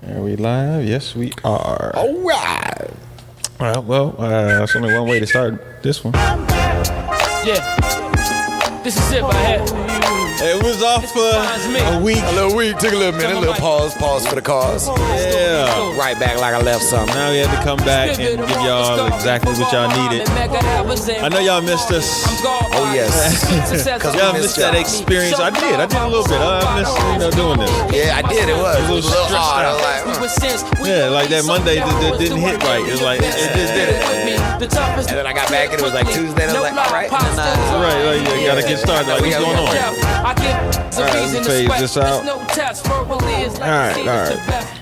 Are we live? Yes, we are. All right. All right. Well, there's only one way to start this one. Yeah. This is it right here. It was off for a week. A little week, took a little minute, a little pause for the cause. Yeah. Right back like I left something. Now we had to come back and give y'all exactly what y'all needed. I know y'all missed us. Oh yes. Cause y'all missed that experience. I did a little bit. I missed doing this. Yeah, I did. It was. It was a little hard. out. Yeah, like that Monday that didn't hit right. It was like it just did it. And then I got back and it was like Tuesday. And I was like, all right. Right, like you gotta get started. Like what's going on? All right, let me phase this out. All right.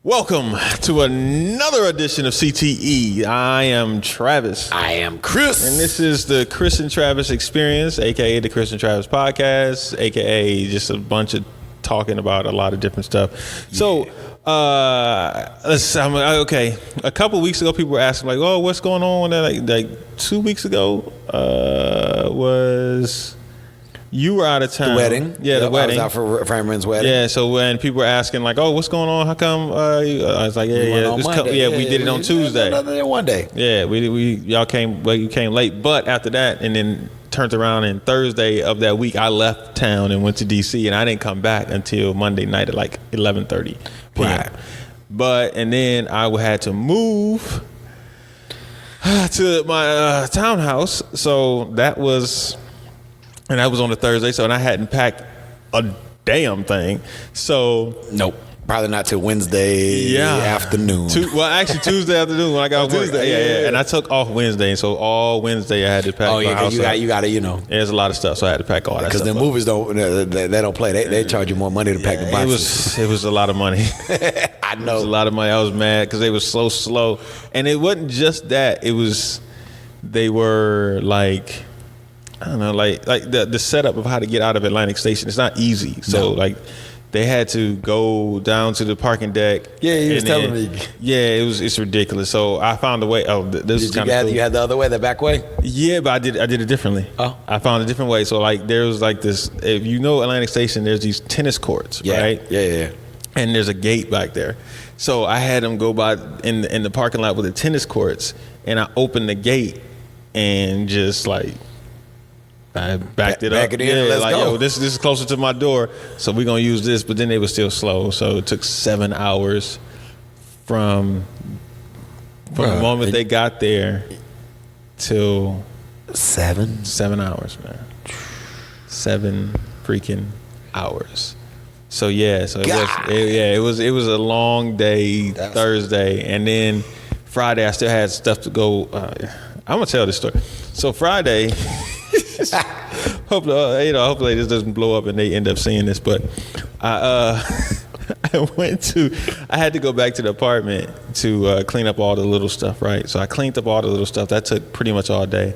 Welcome to another edition of CTE. I am Travis. I am Chris. And this is the Chris and Travis Experience, a.k.a. the Chris and Travis Podcast, a.k.a. just a bunch of talking about a lot of different stuff. Yeah. So, okay. A couple weeks ago, people were asking, like, oh, what's going on? Like 2 weeks ago was... You were out of town. The wedding. Yeah, the wedding. I was out for Framer's wedding. Yeah, so when people were asking, like, oh, what's going on? How come? I was like, we did it on Tuesday. One day. Yeah, y'all came late. But after that, and then turned around, and Thursday of that week, I left town and went to D.C., and I didn't come back until Monday night at like 11:30 p.m. Right. And then I had to move to my townhouse. So that was... And that was on a Thursday, and I hadn't packed a damn thing. So nope, probably not till Wednesday afternoon. Actually Tuesday afternoon when I got Tuesday. Yeah. And I took off Wednesday, and so all Wednesday I had to pack. Oh yeah, because you got to. There's a lot of stuff, so I had to pack all that. Because the movies don't play. They charge you more money to pack the boxes. It was a lot of money. I know. It was a lot of money. I was mad because they were so slow, and it wasn't just that. They were like. I don't know, like the setup of how to get out of Atlantic Station. It's not easy. So they had to go down to the parking deck. Yeah, he was telling me. Yeah, it's ridiculous. So I found a way. Oh, this is kind of cool. You had the other way, the back way. Yeah, but I did it differently. Oh, I found a different way. So like there was like this. If you know Atlantic Station, there's these tennis courts, right? Yeah. And there's a gate back there. So I had them go by in the parking lot with the tennis courts, and I opened the gate and just like. I backed it up. Back it in, let's go. Yo, this is closer to my door, so we're gonna use this. But then they were still slow, so it took 7 hours from the moment they got there till 7 hours, man. 7 freaking hours. So it was a long day. Thursday, and then Friday I still had stuff to go. I'm gonna tell this story. So Friday. Hopefully this doesn't blow up and they end up seeing this. But I had to go back to the apartment to clean up all the little stuff, right? So I cleaned up all the little stuff. That took pretty much all day.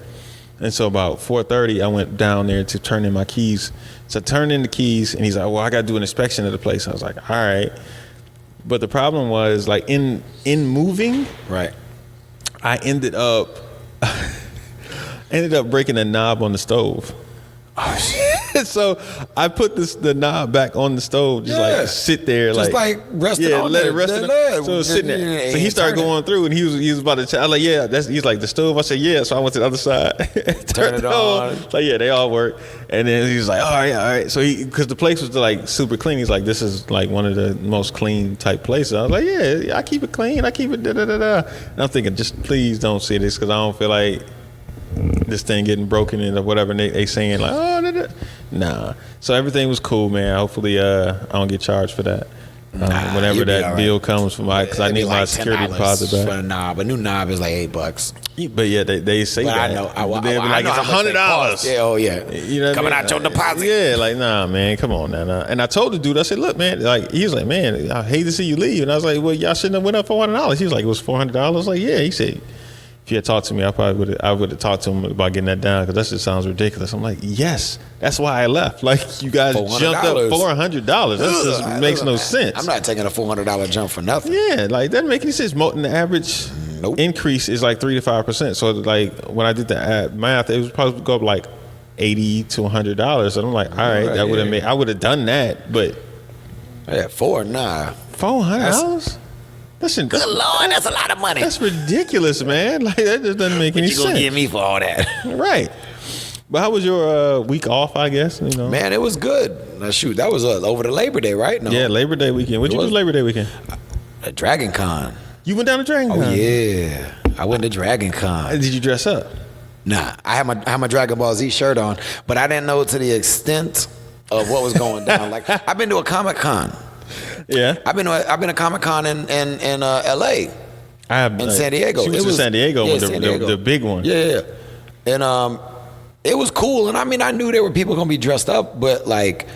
And so about 4:30, I went down there to turn in my keys. So I turned in the keys, and he's like, well, I got to do an inspection of the place. I was like, all right. But the problem was, like, in moving, right, I ended up breaking a knob on the stove. Oh shit! So I put the knob back on the stove, like sit there, just like resting on let it. So it was sitting there. So he started going through, and he was about to. I was like, yeah, he's like the stove. I said, yeah. So I went to the other side, turn it on. Like, yeah, they all work. And then he was like, all right. So because the place was like super clean, he's like, this is like one of the most clean type places. I was like, yeah, I keep it clean. I keep it da da da da. And I'm thinking, just please don't see this because I don't feel like. This thing getting broken in or whatever, and they saying like, oh, nah. So everything was cool, man. Hopefully, I don't get charged for that. Whenever that bill comes for because I need my security deposit back. For a knob, a new knob is like $8. But yeah, they say that. I know. They'll be like, it's $100. Yeah, oh yeah. You know, coming out your deposit. Yeah, like nah, man, come on now. And I told the dude, I said, look, man, like he was like, man, I hate to see you leave. And I was like, well, y'all shouldn't have went up $400. He was like, it was $400. I was like, yeah. He said. If he had talked to me, I would have talked to him about getting that down because that just sounds ridiculous. I'm like, yes, that's why I left. Like you guys jumped up $400. That just makes no sense. I'm not taking a $400 jump for nothing. Yeah, like that doesn't make any sense. The average increase is like 3 to 5%. So like when I did the math, it was probably go up like $80 to $100. And I'm like, all right, that would have made. I would have done that, but Yeah, 4, nah. $400. Listen, Good Lord, that's a lot of money. that's ridiculous, man. Like that just doesn't make What any you gonna sense. give me for all that? Right. But how was your week off? I guess you know. Man, it was good. Now, shoot, that was over the Labor Day, right? No. Yeah, Labor Day weekend. What'd you do Labor Day weekend? Dragon Con. You went down to Dragon Con? Oh yeah, I went to Dragon Con. Did you dress up? Nah, I had my Dragon Ball Z shirt on, but I didn't know to the extent of what was going down. Like I've been to a Comic Con. Yeah. I've been to Comic Con in L.A. I have in San Diego. She was in San Diego with San Diego. the big one. Yeah. And it was cool. And I mean, I knew there were people gonna be dressed up, but like,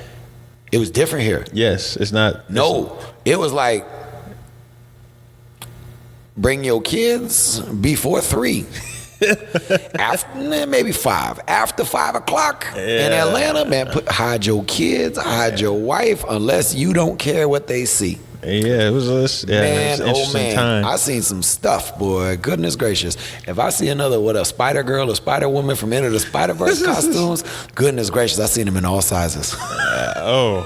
it was different here. Yes, it's not. No, it was like, bring your kids before 3. After maybe 5. After 5 o'clock in Atlanta, man, hide your kids, hide your wife, unless you don't care what they see. Yeah, it was Man, an interesting time. I seen some stuff, boy. Goodness gracious. If I see another, a Spider Girl or Spider Woman from Into the Spider-Verse costumes, goodness gracious, I seen them in all sizes. I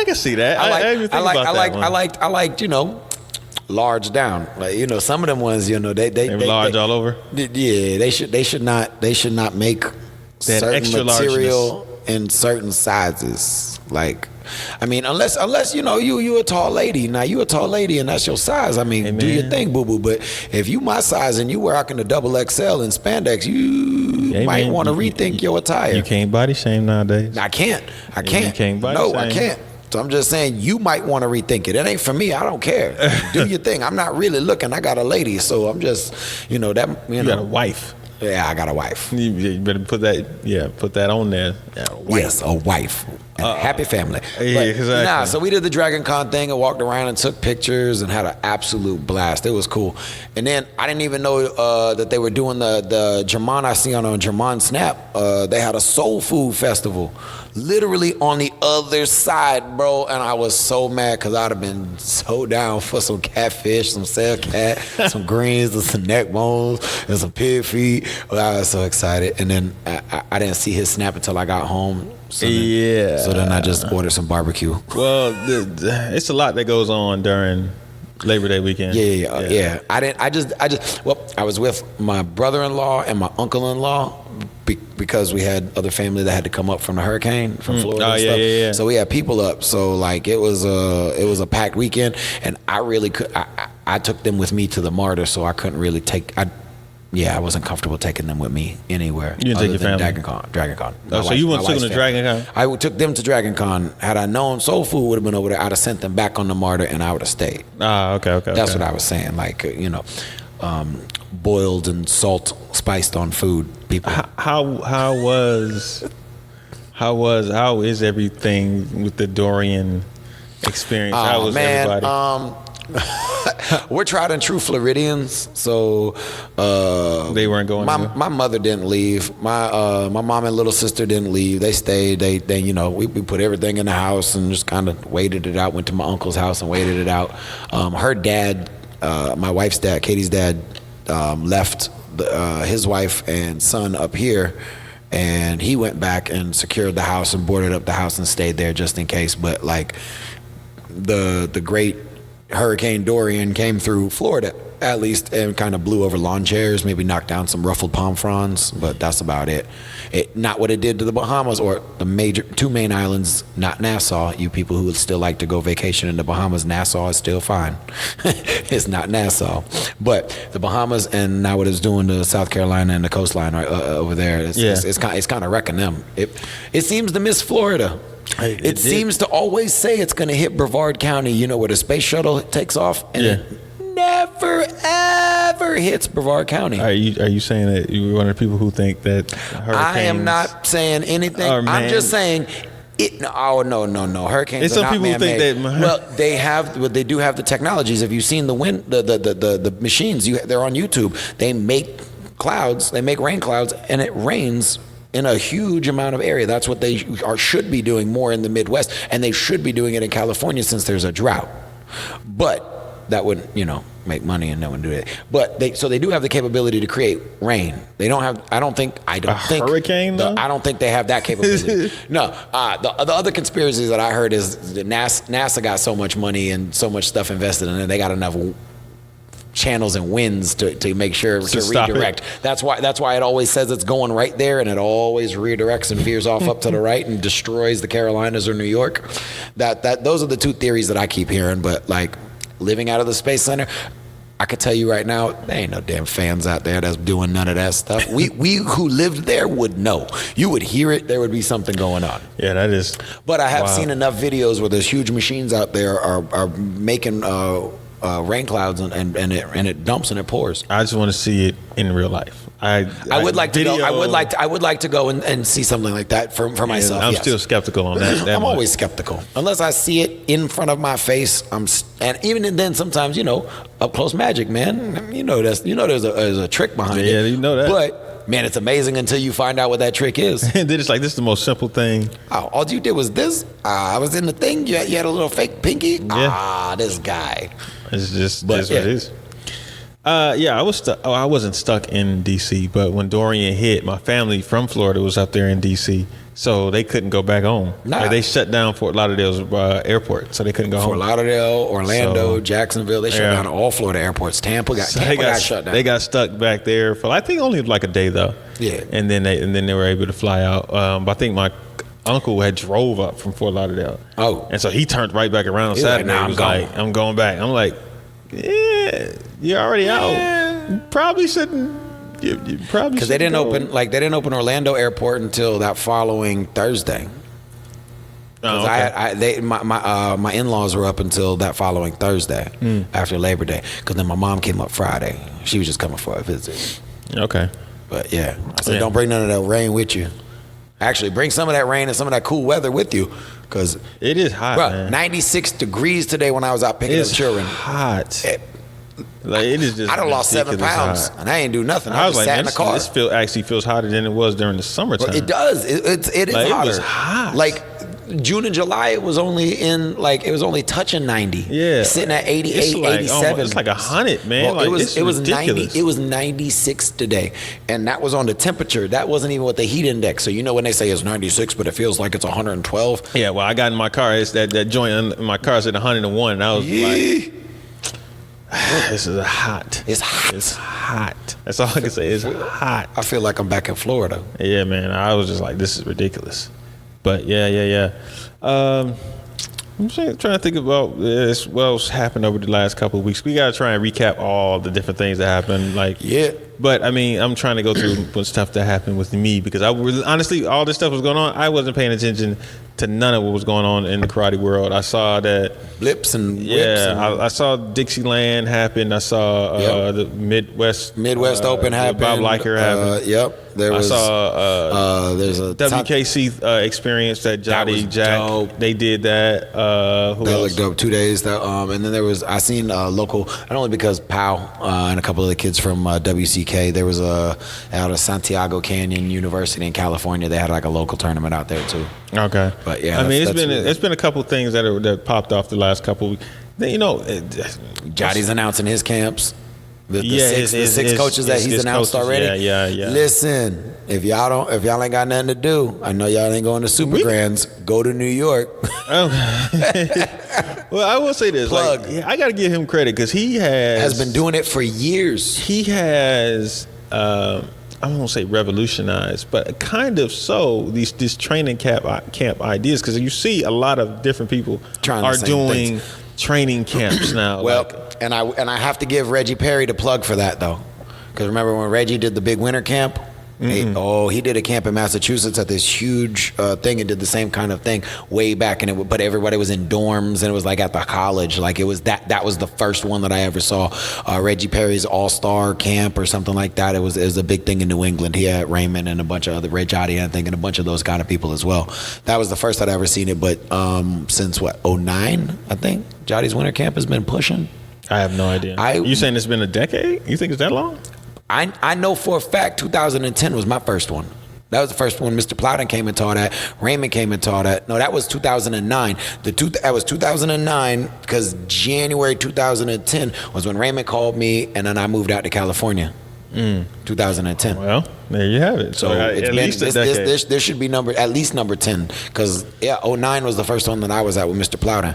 can see that. I didn't even think about that one. I liked, you know, large down. Like, you know, some of them ones, you know, they large all over. Yeah, they should not make certain extra material in certain sizes. Like, I mean, unless you know you a tall lady. Now you a tall lady and that's your size. I mean, hey, do your thing, boo boo. But if you my size and you rocking a double XL in spandex, you might want to rethink your attire. You can't body shame nowadays. I can't. You can't body shame. I can't. So I'm just saying you might want to rethink it. It ain't for me. I don't care. Do your thing. I'm not really looking. I got a lady, so I'm just, you know, that you know. Got a wife. Yeah, I got a wife. You better put that on there. Yeah, yes, a wife. And happy family. Yeah, but, exactly. Nah, so we did the Dragon Con thing and walked around and took pictures and had an absolute blast. It was cool. And then I didn't even know that they were doing the Jermon I see on Jermon Snap. They had a soul food festival literally on the other side, bro. And I was so mad because I'd have been so down for some catfish, some sail cat, some greens, and some neck bones, and some pig feet. I was so excited. And then I didn't see his snap until I got home. So then I just ordered some barbecue. Well, it's a lot that goes on during Labor Day weekend. Yeah. I was with my brother-in-law and my uncle-in-law because we had other family that had to come up from the hurricane from Florida and stuff. Yeah. So we had people up. So like it was a packed weekend, and I really could. I took them with me to the Martyr, so I couldn't really take. I wasn't comfortable taking them with me anywhere. You didn't take your family? Dragon Con. So you went to Dragon Con? I took them to Dragon Con. Had I known Soul Food would have been over there, I'd have sent them back on the Martyr and I would have stayed. Okay. That's what I was saying. Like, you know, boiled and spiced on food. People. How is everything with the Dorian experience? How was everybody? We're tried and true Floridians, so they weren't going. My mother didn't leave. My mom and little sister didn't leave. They stayed. They you know, we put everything in the house and just kind of waited it out. Went to my uncle's house and waited it out. Her dad, my wife's dad, Katie's dad, left his wife and son up here, and he went back and secured the house and boarded up the house and stayed there just in case. But like the great Hurricane Dorian came through Florida, at least, and kind of blew over lawn chairs, maybe knocked down some ruffled palm fronds, but that's about it. Not what it did to the Bahamas or the two main islands, not Nassau. You people who would still like to go vacation in the Bahamas, Nassau is still fine. It's not Nassau. But the Bahamas and now what it's doing to South Carolina and the coastline over there, it's kind of wrecking them. It seems to miss Florida. It seems to always say it's going to hit Brevard County, you know, where the space shuttle takes off, and it never, ever hits Brevard County. Are you saying that you're one of the people who think that hurricanes... I am not saying anything. I'm just saying... No. Hurricanes it's are not man-made. Some people think that... Well, they do have the technologies. Have you seen the wind, the machines? They're on YouTube. They make clouds. They make rain clouds, and it rains in a huge amount of area. That's what they should be doing more in the Midwest, and they should be doing it in California since there's a drought. But that wouldn't, make money and no one do that. But they do have the capability to create rain. They don't have. I don't think. Hurricane. I don't think they have that capability. No. The other conspiracies that I heard is that NASA got so much money and so much stuff invested in it. They got enough channels and winds to make sure to redirect. That's why it always says it's going right there, and it always redirects and veers off up to the right and destroys the Carolinas or New York. Those are the two theories that I keep hearing. But like living out of the Space Center, I could tell you right now, there ain't no damn fans out there that's doing none of that stuff. We who lived there would know. You would hear it. There would be something going on. Yeah, that is. But I have seen enough videos where there's huge machines out there are making rain clouds and it dumps and it pours. I just want to see it in real life. I would like to go. I would like to go and see something like that for myself. I'm still skeptical on that. I'm always skeptical unless I see it in front of my face. And even then, sometimes up close magic, man. There's a trick behind it. Yeah, you know that. But man, it's amazing until you find out what that trick is. And then it's like, this is the most simple thing. Oh, all you did was this. I was in the thing. You had a little fake pinky. Yeah. This guy. It's just what it is. I was stuck. I wasn't stuck in DC, but when Dorian hit, my family from Florida was up there in DC, so they couldn't go back home. Nah. Like, they shut down Fort Lauderdale's airport, so they couldn't go home. Fort Lauderdale, Orlando, Jacksonville, they shut down all Florida airports. Tampa got shut down. They got stuck back there for I think only like a day though. Yeah, and then they were able to fly out. But I think my uncle had drove up from Fort Lauderdale. Oh, and so he turned right back around on Saturday. Like, he was like, I'm going back. I'm like, yeah, you're already out. You probably shouldn't. You probably because they didn't open Orlando Airport until that following Thursday. Oh, okay. My in-laws were up until that following Thursday after Labor Day. Because then my mom came up Friday. She was just coming for a visit. Okay. But yeah, I said don't bring none of that rain with you. Actually, bring some of that rain and some of that cool weather with you, because it is hot. Man. 96 degrees today when I was out picking up children. Hot. Like, it is just. I done lost 7 pounds and I ain't do nothing. I was just sat in the car. This actually feels hotter than it was during the summertime. Well, it does. It is hotter. It was hot. Like June and July, it was only touching 90. Yeah, sitting at 88, 87. It's like 100, man. Well, like, it was ridiculous. 90. It was 96 today, and that was on the temperature. That wasn't even with the heat index. So when they say it's 96, but it feels like it's 112. Yeah. Well, I got in my car. It's that joint in my car is at 101, and I was like, this is hot. It's hot. It's hot. That's all I can say. It's hot. I feel like I'm back in Florida. Yeah, man. I was just like, this is ridiculous. But yeah. I'm trying to think about what else happened over the last couple of weeks. We got to try and recap all the different things that happened. But I mean, I'm trying to go through what stuff that happened with me, because honestly, all this stuff was going on. I wasn't paying attention to none of what was going on in the karate world. I saw that blips and whips. Yeah, I saw Dixieland happen. I saw the Midwest Open happen. Bob Liker happen. Yep. I saw there's a WKC experience that Johnny Jack. Dope. They did that. That looked dope. 2 days. And then I seen local, not only because Pow and a couple of the kids from WCK. There was out of Santiago Canyon University in California. They had like a local tournament out there too. Okay. But yeah, I mean, it's been a couple of things that popped off the last couple of weeks. Johnny's announcing his camps. The six coaches that he's announced already. Yeah. Listen, if y'all ain't got nothing to do, I know y'all ain't going to Super Grands. Go to New York. Well, I will say this. Plug. I got to give him credit, because he has been doing it for years. He has. I won't say revolutionized, but kind of so these training camp ideas, because you see a lot of different people are doing training camps now. And I have to give Reggie Perry the plug for that though, because remember when Reggie did the big winter camp? He did a camp in Massachusetts at this huge thing and did the same kind of thing way back, but everybody was in dorms and it was like at the college. Like it was that was the first one that I ever saw. Reggie Perry's All-Star Camp or something like that. It was a big thing in New England. He had Raymond and a bunch of other Ray Jotty, I think, and a bunch of those kind of people as well. That was the first I'd ever seen it. But since 2009, I think Jotty's winter camp has been pushing. I have no idea. You saying it's been a decade? You think it's that long? I know for a fact 2010 was my first one. That was the first one. Mr. Plowden came and taught at. Raymond came and taught at. No, that was 2009. That was 2009 because January 2010 was when Raymond called me, and then I moved out to California. 2010. Well, there you have it. So it's at been, least a decade. this should be at least number 10 because 09 was the first one that I was at with Mr. Plowden.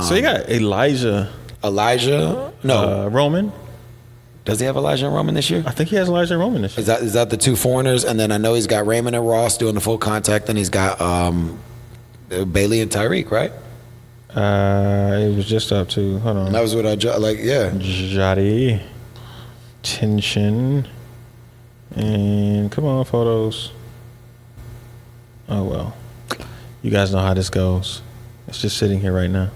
So you got Elijah Roman. Does he have Elijah and Roman this year? I think he has Elijah and Roman this year. Is that the two foreigners? And then I know he's got Raymond and Ross doing the full contact, and he's got Bailey and Tyreek, right? It was just up to, hold on. That was what Jody, Tension, and come on, photos. Oh, well. You guys know how this goes. It's just sitting here right now.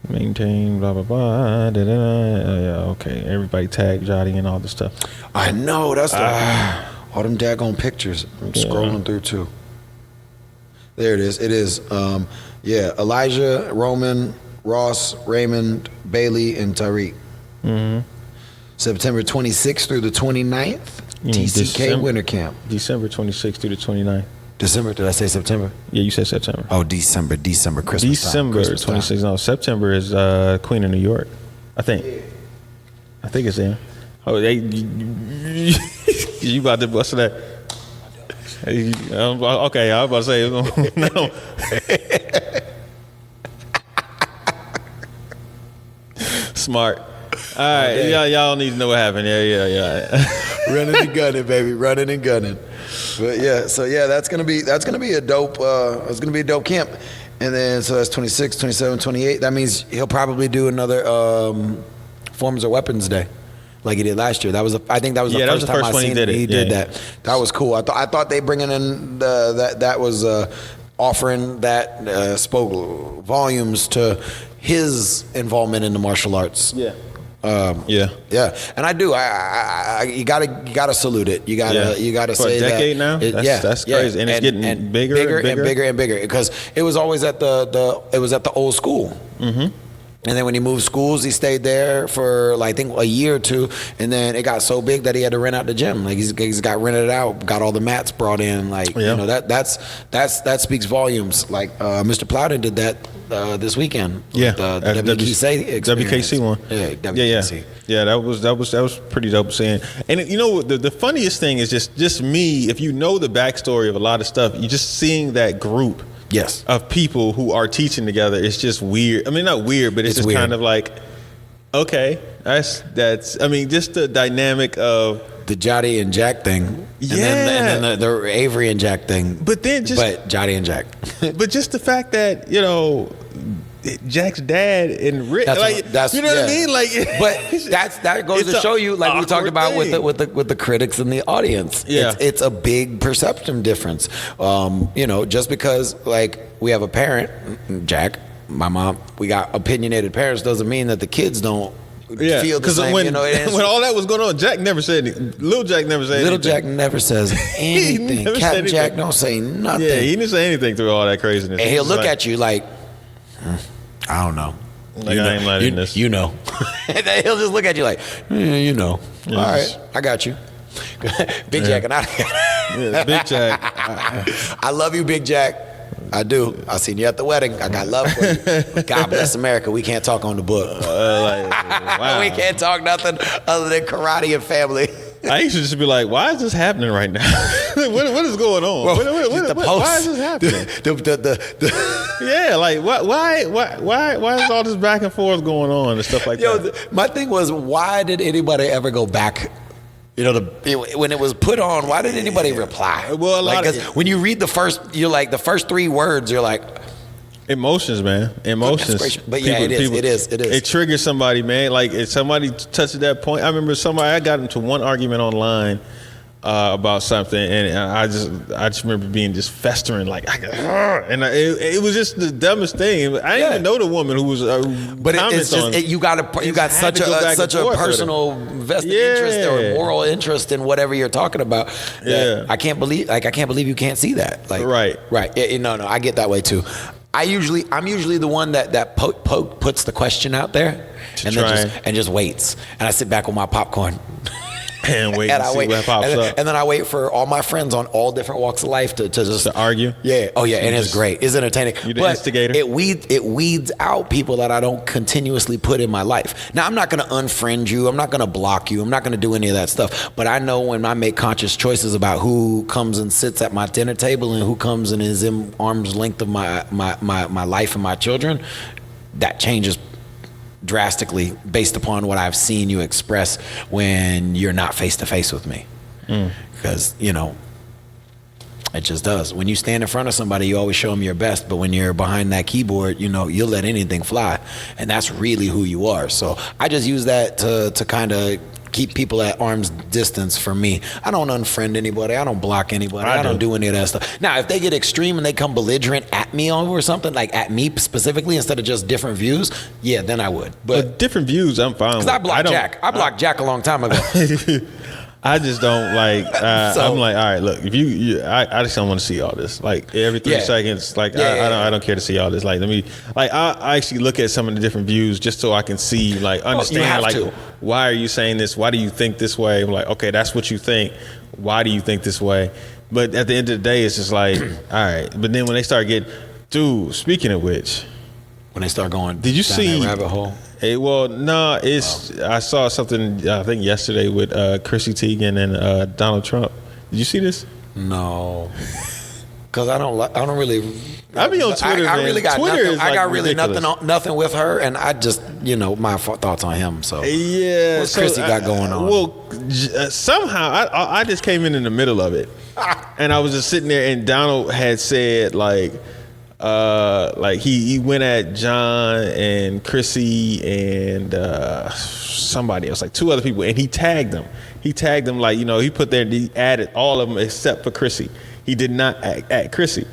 Maintain, blah, blah, blah. Yeah, okay. Everybody tag Jody and all this stuff. I know. That's all them daggone pictures. I'm scrolling through, too. There it is. It is, Elijah, Roman, Ross, Raymond, Bailey, and Tyreek. Mm-hmm. September 26th through the 29th, TCK Winter Camp. December 26th through the 29th. December? Did I say September? Yeah, you said September. Oh, December, Christmas December time. 26th. No, September is Queen of New York. I think it's in. Oh, you about to bust that? Okay, I was about to say no. Smart. All right, y'all need to know what happened. Yeah. Running and gunning, baby, running and gunning. But that's gonna be a dope. It's gonna be a dope camp, and then so that's 26, 27, 28. That means he'll probably do another Forms of Weapons Day, like he did last year. I think that was the first time I seen it. He did that. That was cool. I thought they bringing in that was offering that spoke volumes to his involvement in the martial arts. Yeah. And I do. I you gotta salute it. You gotta for say a decade that. Now. That's crazy, and it's getting bigger and bigger because it was always at the old school. Mm-hmm. And then when he moved schools, he stayed there for I think a year or two, and then it got so big that he had to rent out the gym. Like he's got rented out, got all the mats brought in. That speaks volumes. Like Mr. Plowden did that this weekend. Yeah, the WKC one. Yeah, WKC. Yeah, that was pretty dope seeing. And the funniest thing is just me. If you know the backstory of a lot of stuff, you just seeing that group. Yes. Of people who are teaching together, it's just weird. I mean, not weird, but it's just weird. Kind of like, okay, that's. I mean, just the dynamic of the Jody and Jack thing, and then the Avery and Jack thing. But Jody and Jack. But just the fact that Jack's dad and Rick, that's you know what I mean? Like, but that goes to show you, like we talked about with the critics and the audience. Yeah, it's a big perception difference. Just because we have a parent, Jack, my mom, we got opinionated parents doesn't mean that the kids don't. Feel the same. When all that was going on, Jack never said anything. Little Jack never said anything. Little Jack never says anything. Captain Jack don't say nothing. Yeah, he didn't say anything through all that craziness. And he'll look at you like, I don't know. Like, I ain't letting this. You know. And then he'll just look at you like, you know. Yes. All right, I got you. Big Jack and Big Jack. I love you, Big Jack. I do. I seen you at the wedding. I got love for you. God bless America. We can't talk on the book. Wow. We can't talk nothing other than karate and family. I used to just be like, why is this happening right now? what is going on? Why is this happening? Yeah, like why is all this back and forth going on and stuff like that? My thing was, why did anybody ever go back? When it was put on, why did anybody reply? Well, when you read the first 3 words, you're like, emotions, man. Emotions. But yeah, it is. It triggers somebody, man. Like if somebody touches that point. I remember I got into one argument online about something, and I just remember being just festering, like, and it was just the dumbest thing. I didn't even know the woman who was. But it's just you got such a personal vested interest or moral interest in whatever you're talking about. Yeah, I can't believe you can't see that. Like, right. Yeah, no, I get that way too. I'm usually the one that puts the question out there and just waits, and I sit back with my popcorn. And wait and see what pops up. And then I wait for all my friends on all different walks of life to just to argue. Yeah. Oh yeah, and it's great. It's entertaining. You're the instigator. It weeds out people that I don't continuously put in my life. Now I'm not going to unfriend you. I'm not going to block you. I'm not going to do any of that stuff. But I know when I make conscious choices about who comes and sits at my dinner table and who comes and is in arm's length of my life and my children, that changes drastically based upon what I've seen you express when you're not face to face with me. Because, it just does. When you stand in front of somebody, you always show them your best, but when you're behind that keyboard, you'll let anything fly, and that's really who you are. So I just use that to kind of keep people at arm's distance from me. I don't unfriend anybody. I don't block anybody. I don't do any of that stuff. Now, if they get extreme and they come belligerent at me over something, like at me specifically, instead of just different views, yeah, then I would. But different views, I'm fine with. Because I blocked Jack. I blocked Jack a long time ago. I just don't like. I'm like, all right, look. If I just don't want to see all this. Like every 3 seconds, like I don't care to see all this. Like I actually look at some of the different views just so I can see, like, understand, why are you saying this? Why do you think this way? I'm like, okay, that's what you think. Why do you think this way? But at the end of the day, it's just like, all right. But then when they start getting, dude. Speaking of which, when they start going, did you see that rabbit hole? I saw something I think yesterday with Chrissy Teigen and Donald Trump. Did you see this? No, because I don't really. I be on Twitter. I really got Twitter nothing. I got really ridiculous. nothing with her, and I just my thoughts on him. So yeah, what's Chrissy got going on? Well, somehow I just came in the middle of it, and I was just sitting there, and Donald had said like he went at John and Chrissy and somebody else, like 2 other people, and he tagged them. He like, he put there, he added all of them except for Chrissy. He did not at Chrissy.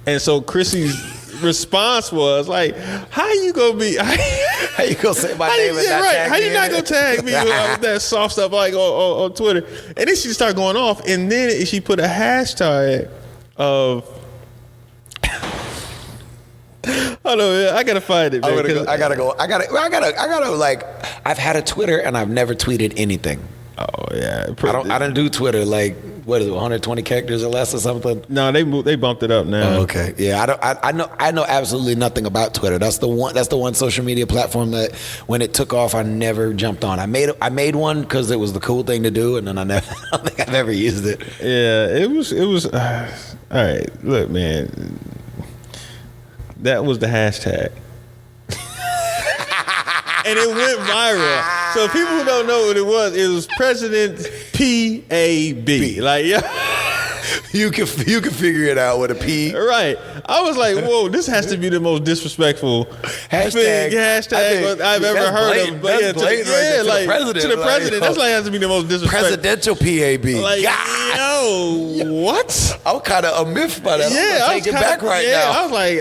And so Chrissy's response was like, how you gonna be? How you gonna say my name and not tag How me? you not gonna tag me with that soft stuff like on Twitter? And then she started going off, and then she put a hashtag of. Oh no, man, I gotta find it. Man, I gotta like. I've had a Twitter and I've never tweeted anything. Oh yeah, I don't do Twitter. Like, what is it, 120 characters or less or something? No, they bumped it up now. Oh, okay, yeah, I know absolutely nothing about Twitter. That's the one social media platform that when it took off, I never jumped on. I made one because it was the cool thing to do, and then I don't think I've ever used it. Yeah, it was. All right, look, man. That was the hashtag. And it went viral. So people who don't know what it was President PAB. Like, yeah. You can figure it out with a P. Right. I was like, whoa, this has to be the most disrespectful hashtag I've ever heard of. But to the president. That's like has to be the most disrespectful. Presidential PAB. Like, yo, what? I'm kind of miffed by that. Yeah, I'm take it back right now. I was like,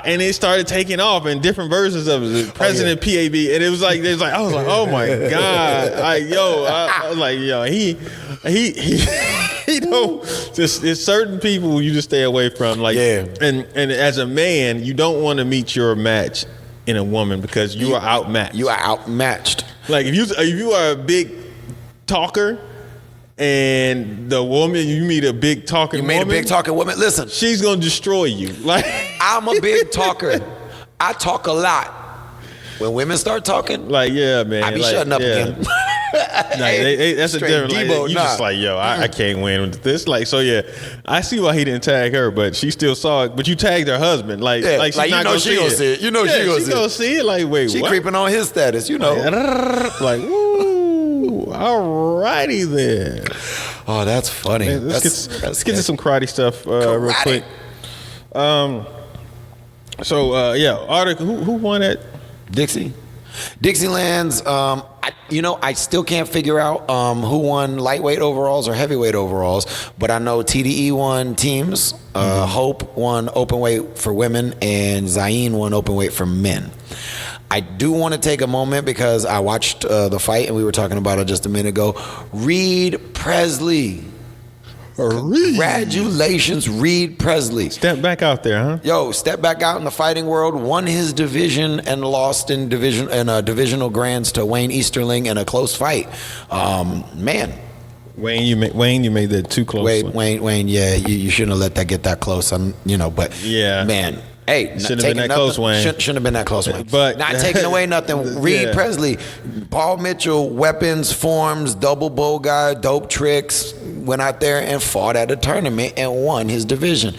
and it started taking off in different versions of it. President PAB, and it was like, I was like, oh my god, I was like, yo, he just it's certain people you just stay away from. Like, and as a man, you don't want to meet your match in a woman because you are outmatched. You are outmatched. Like if you are a big talker. And the woman, you meet a big talking woman. You meet a big talking woman. Listen. She's going to destroy you. Like I'm a big talker. I talk a lot. When women start talking. Like, yeah, man. I be shutting up again. That's a different, like, you just like, yo, I can't win with this. Like, so yeah, I see why he didn't tag her, but she still saw it. But you tagged her husband. Like she's not going to see it. You know she gonna see it. Like, wait, she what? creeping on his status, Like, woo, all righty then. Oh, that's funny. Man, let's get to some karate stuff real quick. Arctic, who won at Dixieland's? I still can't figure out who won lightweight overalls or heavyweight overalls, but I know TDE won teams, Hope won open weight for women, and Zayn won open weight for men. I do want to take a moment because I watched the fight and we were talking about it just a minute ago. Reed Presley. Congratulations, Reed Presley. Step back out there, huh? Yo, step back out in the fighting world, won his division and lost in divisional grands to Wayne Easterling in a close fight. Man, Wayne, you made that too close. Wayne, yeah, you shouldn't have let that get that close. But yeah, man. Hey, shouldn't have been that close, Wayne. Shouldn't have been that close, Wayne. But not taking away nothing. Reed Presley, Paul Mitchell, weapons, forms, double bow guy, dope tricks, went out there and fought at a tournament and won his division.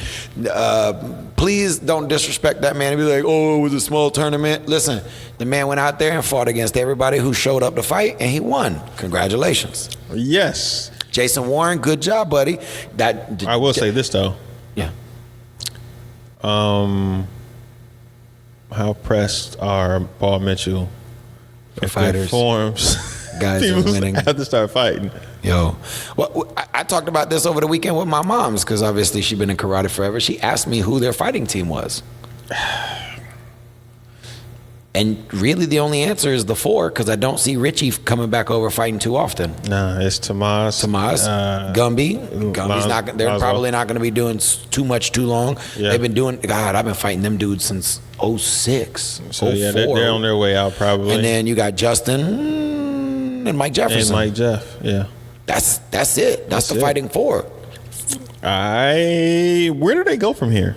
Please don't disrespect that man and be like, oh, it was a small tournament. Listen, the man went out there and fought against everybody who showed up to fight, and he won. Congratulations. Yes. Jason Warren, good job, buddy. I will say this, though. Yeah. How pressed are Paul Mitchell if fighters, forms? Guys are winning. Have to start fighting. Yo, well, I talked about this over the weekend with my mom's because obviously she's been in karate forever. She asked me who their fighting team was. And really the only answer is the 4 because I don't see Richie coming back over fighting too often. Nah, it's Tomas. Gumby. Gumby's they're probably not going to be doing too much too long. Yeah. They've been doing, God, I've been fighting them dudes since 06, So 04. yeah, they're on their way out probably. And then you got Justin and Mike Jefferson. And Mike Jeff, yeah. That's it. That's the fighting 4. Where do they go from here?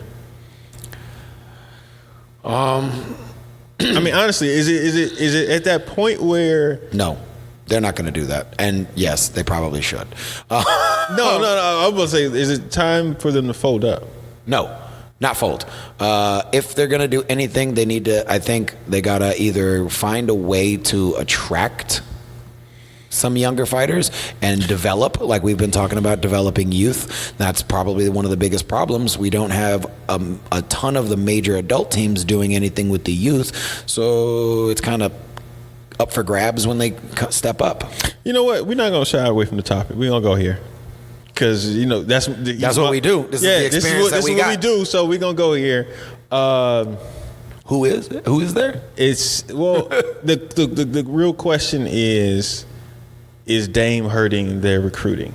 I mean, honestly, is it at that point where? No, they're not going to do that. And yes, they probably should. No. I was going to say, is it time for them to fold up? No, not fold. If they're going to do anything, they need to. I think they got to either find a way to attract some younger fighters and develop, like we've been talking about, developing youth. That's probably one of the biggest problems. We don't have a ton of the major adult teams doing anything with the youth, so it's kind of up for grabs when they step up. You know what? We're not going to shy away from the topic. We're going to go here. Because, that's what we do. This is the experience this is what we do, so we're going to go here. Who is there? It's, well, the real question is Dame hurting their recruiting?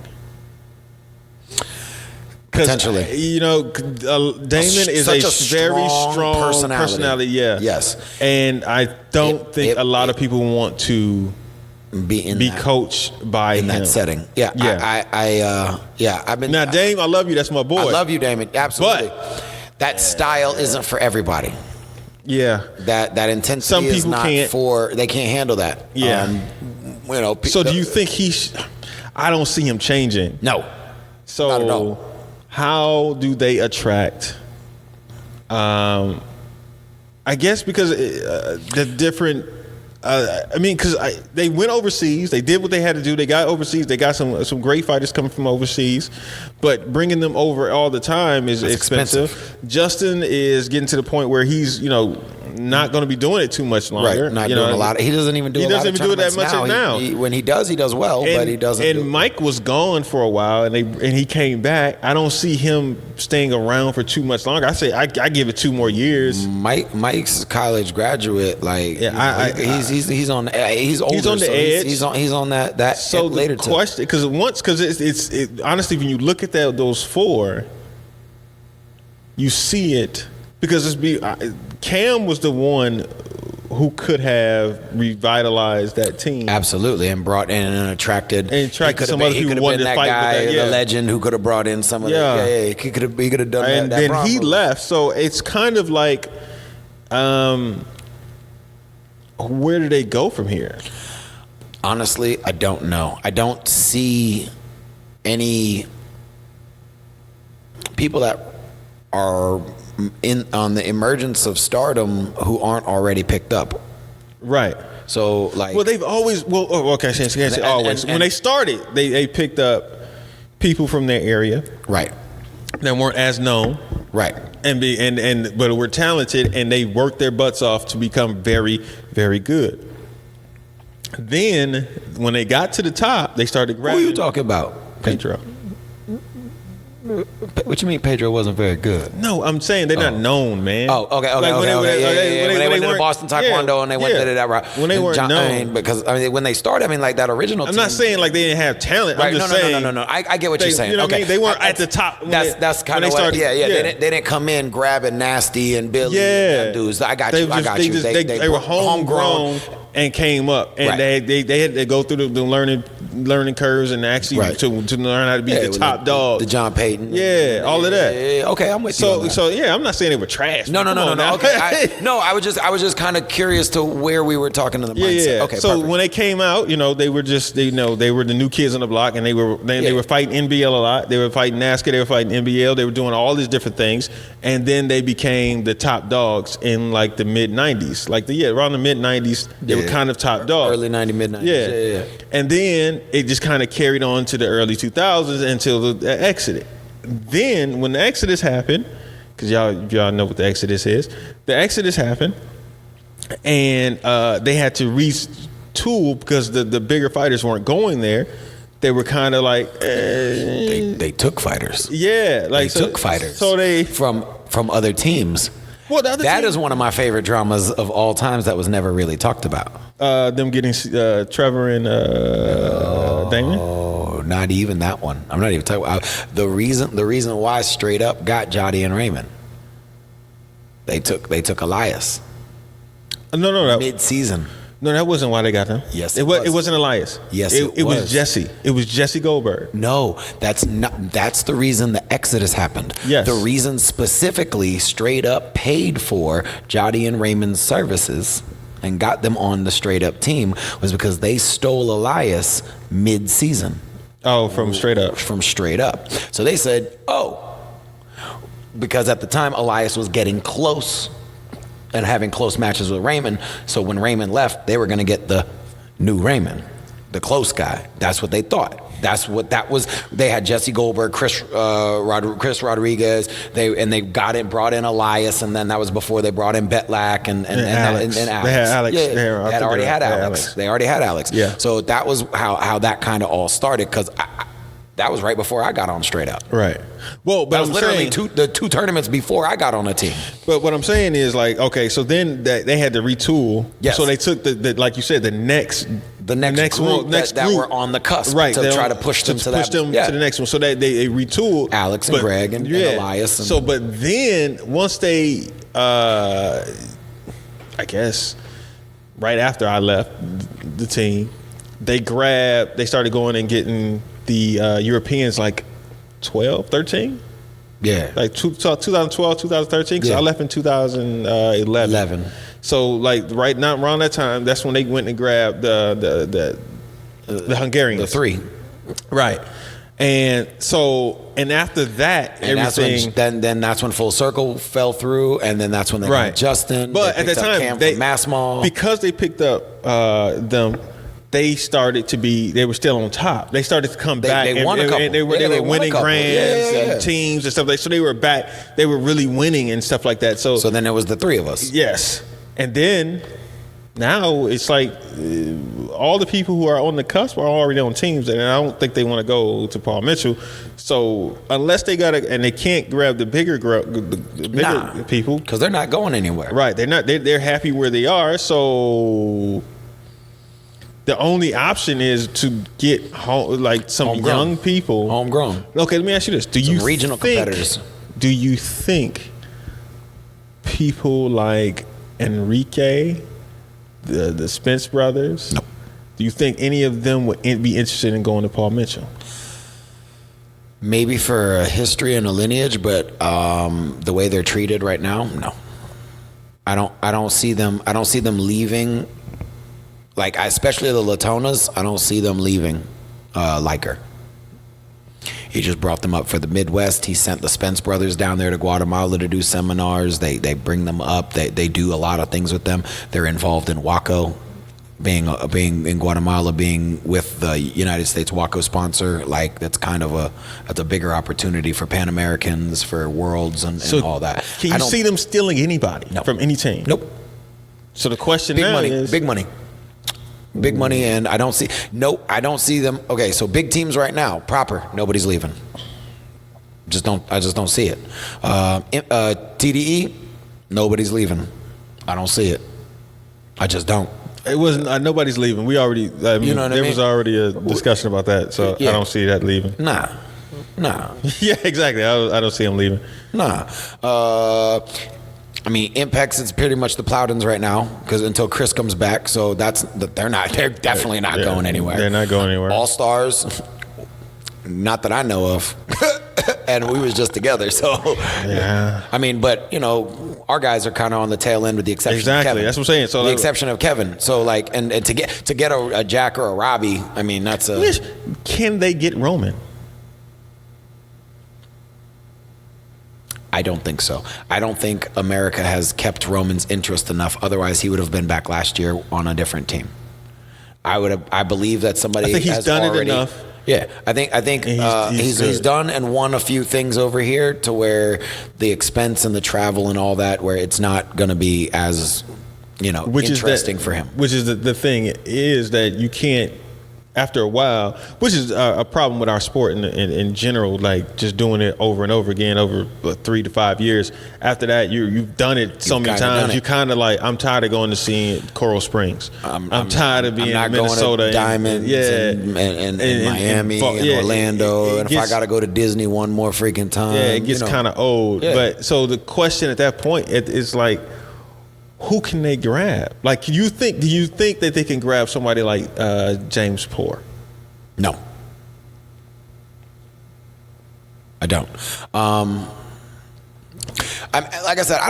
Potentially. Damon is a very strong personality. Yeah. Yes. And I don't think a lot of people want to be coached by him. In that setting. Yeah. I've been. Now, Dame, I love you. That's my boy. I love you, Damon. Absolutely. But that style isn't for everybody. Yeah. That intensity Some people is not can't. they can't handle that. Yeah. So do you think I don't see him changing. No. So not at all. How do they attract? I guess because the different. Because they went overseas. They did what they had to do. They got overseas. They got some great fighters coming from overseas, but bringing them over all the time is expensive. Justin is getting to the point where he's not going to be doing it too much longer. Right, not doing a lot. He doesn't even do. He doesn't even do it that much now. When he does well, but he doesn't. And Mike was gone for a while, and he came back. I don't see him staying around for too much longer. I say I give it 2 more years. Mike's college graduate, he's on. He's older. He's on the edge. He's on that. So later the question, because it's honestly, when you look at those 4, you see it because Cam was the one who could have revitalized that team. Absolutely, and brought in and attracted some other people who wanted to fight with that. The legend who could have brought in some of that. Yeah, he could have done that. And then he left, so it's kind of like, where do they go from here? Honestly, I don't know. I don't see any people that are on the emergence of stardom who aren't already picked up. Right. So they've always I can't say always. When they started, they picked up people from their area. Right. That weren't as known. Right. But were talented, and they worked their butts off to become very, very good. Then when they got to the top, they started grabbing. Who are you talking about? Pedro. What you mean Pedro wasn't very good? No, I'm saying they're not known, man. Oh, okay. When they went to the Boston Taekwondo and they went to that route. When they weren't known. Because when they started, that original team. I'm not saying like they didn't have talent. Right, I'm just saying. No. I get what you're saying. You know what I mean? They weren't at the top. That's kind of what. Yeah. They didn't come in grabbing Nasty and Billy and dudes. I got you. They were homegrown and came up, and they had to go through the learning learning curves and actually to learn how to be the top dog. The John Payton. Yeah, all of that. Okay, I'm with you on that. So yeah, I'm not saying they were trash. No. Okay, I was just kind of curious to where we were talking to the mindset. Yeah. Okay, so perfect. when they came out, they were just they were the new kids on the block, and they were fighting NBL a lot. They were fighting NASCAR. They were fighting NBL. They were doing all these different things, and then they became the top dogs in like the mid '90s, around the mid '90s. They were kind of top dogs. Early '90s, mid '90s. Yeah. And then it just kind of carried on to the early 2000s until the Exodus. Then when the Exodus happened, because y'all know what the Exodus is, the Exodus happened, and they had to retool because the bigger fighters weren't going there. They were kind of like they took fighters. Yeah, like they took fighters. So they from other teams. Well, that is one of my favorite dramas of all times that was never really talked about. Them getting Trevor and Damon. Oh, not even that one. I'm not even talking about the reason why Straight Up got Jody and Raymond. They took Elias. No. Mid-season. No, that wasn't why they got them. Yes, it wasn't Elias. Yes, it was Jesse. It was Jesse Goldberg. No, that's the reason the Exodus happened. Yes. The reason specifically Straight Up paid for Jody and Raymond's services and got them on the Straight Up team was because they stole Elias mid-season. Oh, from Straight Up. From Straight Up. So they said, because at the time Elias was getting close and having close matches with Raymond. So when Raymond left, they were going to get the new Raymond, the close guy. That's what they thought. That's what that was. They had Jesse Goldberg, Chris Rodriguez. They brought in Elias, and then that was before they brought in Betlak and Alex. They had Alex. Yeah, they already had Alex. They already had Alex. Yeah. So that was how that kind of all started, because that was right before I got on Straight Up. Right. Well, but that was literally the two tournaments before I got on the team. But what I'm saying is, like, okay, so then they had to retool. Yes. So they took the like you said, the next group that were on the cusp, right? To try to push them to the next one. So they retooled Alex and Greg and Elias. So, but then once they, I guess, right after I left the team, they started going and getting the Europeans like 12, 13? Yeah. Like 2012, 2013, because I left in 2011. So like right now, around that time, that's when they went and grabbed the Hungarians. The three. Right. And so, and after that, and everything. That's when Full Circle fell through, and then that's when they got Justin. But at the time, Cam from Mass Mall. Because they picked up them, they started to be. They were still on top. They started to come back. They won a couple. They were winning grands and teams and stuff like. So they were back. They were really winning and stuff like that. So then it was the three of us. Yes, and then now it's like all the people who are on the cusp are already on teams, and I don't think they want to go to Paul Mitchell. So unless they got and they can't grab the bigger people, because they're not going anywhere. Right? They're not. They're happy where they are. So the only option is to get some young people, homegrown. Okay, let me ask you this: regional competitors? Do you think people like Enrique, the Spence brothers? Nope. Do you think any of them would be interested in going to Paul Mitchell? Maybe for a history and a lineage, but the way they're treated right now, no. I don't see them leaving. Like, especially the Latonas, I don't see them leaving Liker. He just brought them up for the Midwest. He sent the Spence brothers down there to Guatemala to do seminars. They bring them up. They do a lot of things with them. They're involved in WACO, being in Guatemala, being with the United States WACO sponsor. Like, that's a bigger opportunity for Pan Americans, for Worlds, and all that. Can you see them stealing anybody from any team? Nope. So the question big now money, is big money, and I don't see them. Okay, so big teams right now, proper, nobody's leaving. I just don't see it. TDE, nobody's leaving. I don't see it. I just don't. It wasn't. Nobody's leaving. We already. You know what I mean? Was already a discussion about that, so I don't see that leaving. Nah. Yeah, exactly. I don't see him leaving. Nah. I mean, Impact's it's pretty much the Plowdens right now because until Chris comes back, so they're definitely not going anywhere. They're not going anywhere. All Stars, not that I know of, and we was just together. So, yeah. I mean, but you know, our guys are kind of on the tail end with the exception of Kevin. That's what I'm saying. So the exception of Kevin. So like, and to get a Jack or a Robbie, I mean, that's a. Can they get Roman? I don't think so. I don't think America has kept Roman's interest enough. Otherwise, he would have been back last year on a different team. I believe that somebody. I think he's has done already, it enough. Yeah, I think he's done and won a few things over here to where the expense and the travel and all that, where it's not going to be as interesting for him. Which is the thing is that you can't. After a while, which is a problem with our sport in general, like just doing it over and over again over 3 to 5 years. After that, you've done it so many times. You kind of like, I'm tired of going to see Coral Springs. I'm tired of being in Minnesota, going to Diamonds, and Miami, and Orlando. And if I got to go to Disney one more freaking time, it gets kind of old. Yeah. But so the question at that point is like, who can they grab? Like, do you think that they can grab somebody like James Poor? No, I don't. Like I said,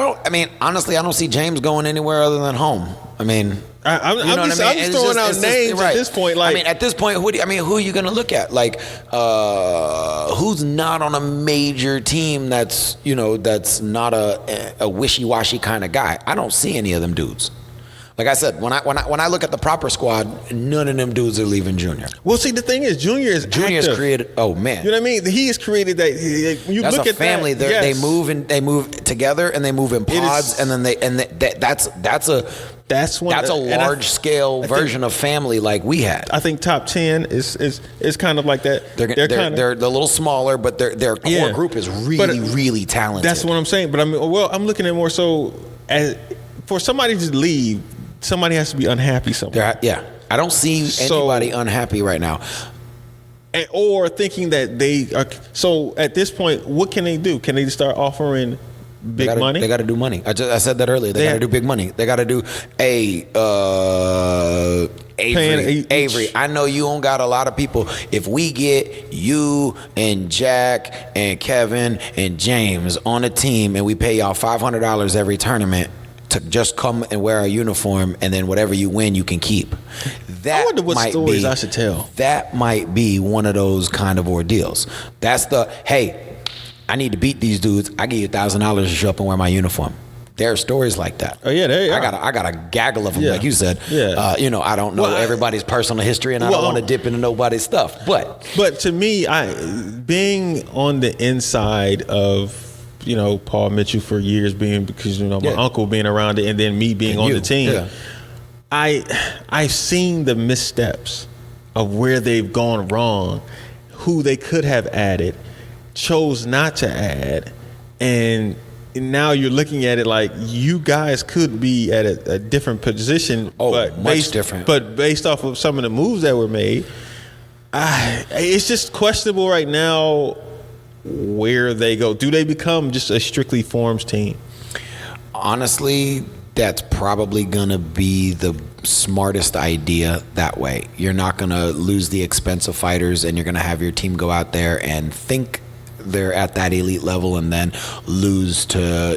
honestly, I don't see James going anywhere other than home. I mean, I'm just throwing out names at this point. Like, I mean, at this point, who are you going to look at? Like, who's not on a major team that's not a wishy-washy kind of guy? I don't see any of them dudes. Like I said, when I look at the proper squad, none of them dudes are leaving Junior. Well, see, the thing is, Junior's created. Oh man, you know what I mean? He has created that. That's look a family. That, yes. They move together and they move in pods, and then that's a large scale version of family like we had. I think top 10 is kind of like that. They're a little smaller, but their core group is really talented. That's what I'm saying. But I'm looking at more so as for somebody to leave. Somebody has to be unhappy somewhere. I don't see anybody unhappy right now. Or thinking that they are. So at this point, what can they do? Can they start offering big money? They got to do money. I said that earlier. They got to do big money. They got to do Avery. I know you don't got a lot of people. If we get you and Jack and Kevin and James on a team and we pay y'all $500 every tournament to just come and wear a uniform, and then whatever you win, you can keep. I wonder what stories I should tell. That might be one of those kind of ordeals. That's hey, I need to beat these dudes. I give you $1,000 to show up and wear my uniform. There are stories like that. Oh yeah, there are. I got a gaggle of them, like you said. Yeah. I don't know everybody's personal history, and I don't want to dip into nobody's stuff. But to me, being on the inside of Paul Mitchell for years, because my uncle being around it, and then me being on the team. Yeah. I've seen the missteps of where they've gone wrong, who they could have added, chose not to add, and now you're looking at it like you guys could be at a different position. Much different. But based off of some of the moves that were made, it's just questionable right now where they go. Do they become just a strictly forms team? Honestly, that's probably going to be the smartest idea that way. You're not going to lose the expensive fighters, and you're going to have your team go out there and think they're at that elite level and then lose to,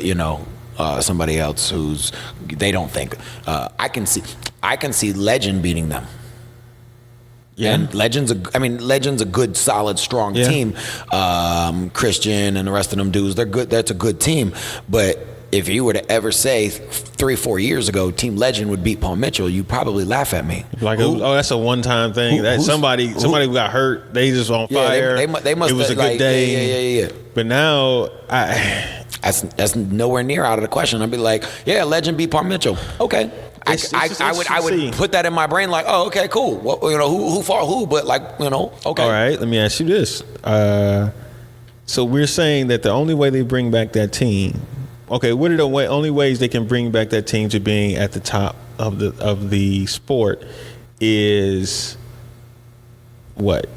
somebody else who's they don't think. I can see Legend beating them. Yeah. And Legend's a good, solid, strong team. Christian and the rest of them dudes, they're good. That's a good team. But if you were to ever say 3-4 years ago, Team Legend would beat Paul Mitchell, you'd probably laugh at me. Like, that's a one-time thing. Somebody got hurt. They just on fire. They must. It was a good day. Yeah. But now, that's nowhere near out of the question. I'd be like, Legend beat Paul Mitchell. Okay. I would put that in my brain like, oh, okay, cool. Well, who fought who? But okay. All right, let me ask you this. So we're saying that the only way they bring back that team, okay, what are the only ways they can bring back that team to being at the top of the sport is what?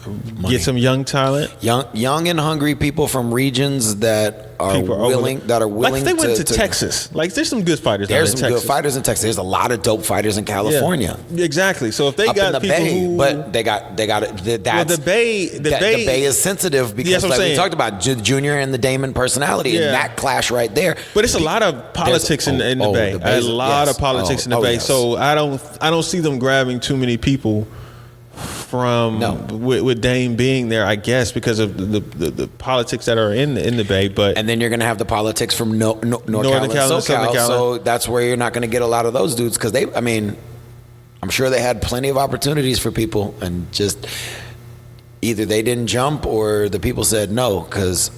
Money. Get some young talent, young and hungry people from regions that people are willing like if they went to to Texas. Like there's some good fighters. There's down some in good Texas. fighters in Texas. There's a lot of dope fighters in California. Yeah, exactly. So if they up got in the people Bay, who, but they got that's the Bay is sensitive because Yes, I'm like we saying. talked about Junior and the Damon personality and that clash right there. But it's a lot of politics in the Bay. A lot of politics in the Bay. Yes. So I don't see them grabbing too many people from with Dame being there, I guess, because of the politics that are in the Bay. But and then you're going to have the politics from North Northern Carolina, Southern SoCal. California. So that's where you're not going to get a lot of those dudes because I'm sure they had plenty of opportunities for people and just either they didn't jump or the people said no. Because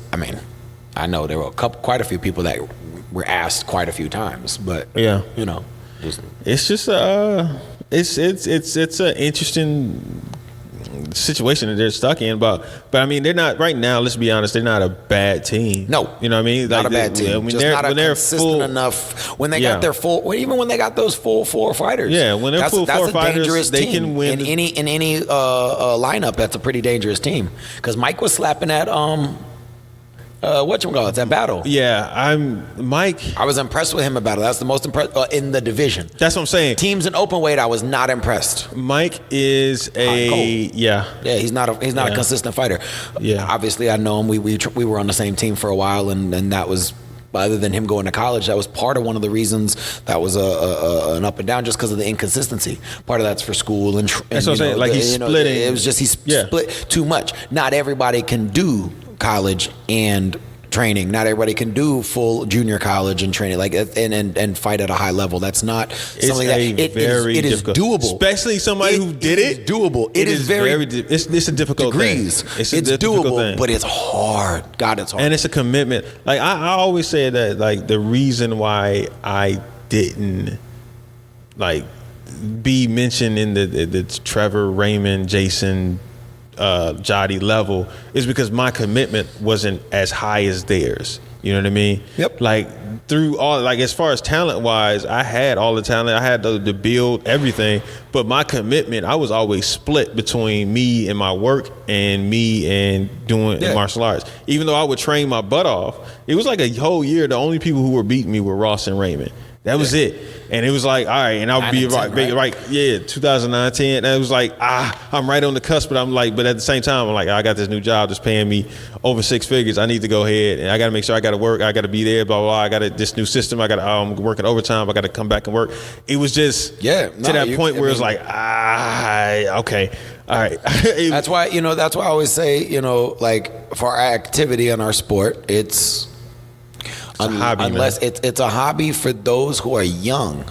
I know there were quite a few people that were asked quite a few times, but it's just it's an interesting situation that they're stuck in, but I mean they're not right now. Let's be honest, they're not a bad team. No, you know what I mean. Not a bad team. Just not consistent full enough. When they got their full, even when they got those full four fighters. Yeah, when they're full four fighters, they can win in any lineup. That's a pretty dangerous team because Mike was slapping at whatchamacallit, that battle. Yeah, Mike. I was impressed with him about it. That's the most impressed in the division. That's what I'm saying. Teams in open weight, I was not impressed. Mike is Yeah, he's not a consistent fighter. Yeah, obviously I know him. We were on the same team for a while, and that was. Other than him going to college, that was part of one of the reasons that was an up and down, just because of the inconsistency. Part of that's for school and that's what I'm saying. Like he's splitting. It was just he split too much. Not everybody can do college and training. Not everybody can do full junior college and training, like and fight at a high level. That's not something it is doable. Especially somebody who did it. It's doable. It is very it's a difficult degrees. thing. It's doable, but it's hard. God, it's hard. And it's a commitment. Like I always say that like the reason why I didn't like be mentioned in the Trevor, Raymond, Jason, Jotty level is because my commitment wasn't as high as theirs. You know what I mean? Yep. Like through all, like as far as talent wise, I had all the talent. I had the build, everything. But my commitment, I was always split between me and my work and me and doing martial arts. Even though I would train my butt off, it was like a whole year. The only people who were beating me were Ross and Raymond. That was it. And it was like, all right, and I'll be right, 2009, 10. And it was like, I'm right on the cusp, but I'm like, but at the same time, I'm like, I got this new job that's paying me over 6 figures. I need to go ahead and I got to make sure I got to work. I got to be there, blah, blah, blah. I got this new system. I got to, I'm working overtime. I got to come back and work. It was just to that point where it's like, okay, all right. That's why I always say, like for our activity in our sport, it's a hobby, unless it's a hobby for those who are young.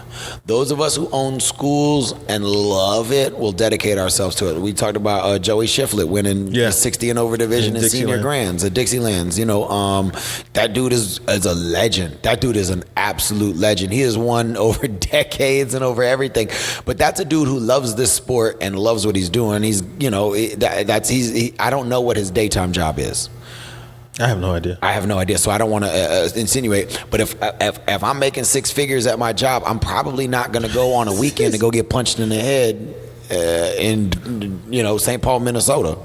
Those of us who own schools and love it will dedicate ourselves to it. We talked about Joey Shiflett winning the 60 and over division in senior grands at Dixielands. That dude is a legend. That dude is an absolute legend. He has won over decades and over everything. But that's a dude who loves this sport and loves what he's doing. He's I don't know what his daytime job is. I have no idea. So I don't want to insinuate. But if I'm making 6 figures at my job, I'm probably not going to go on a weekend to go get punched in the head in St. Paul, Minnesota.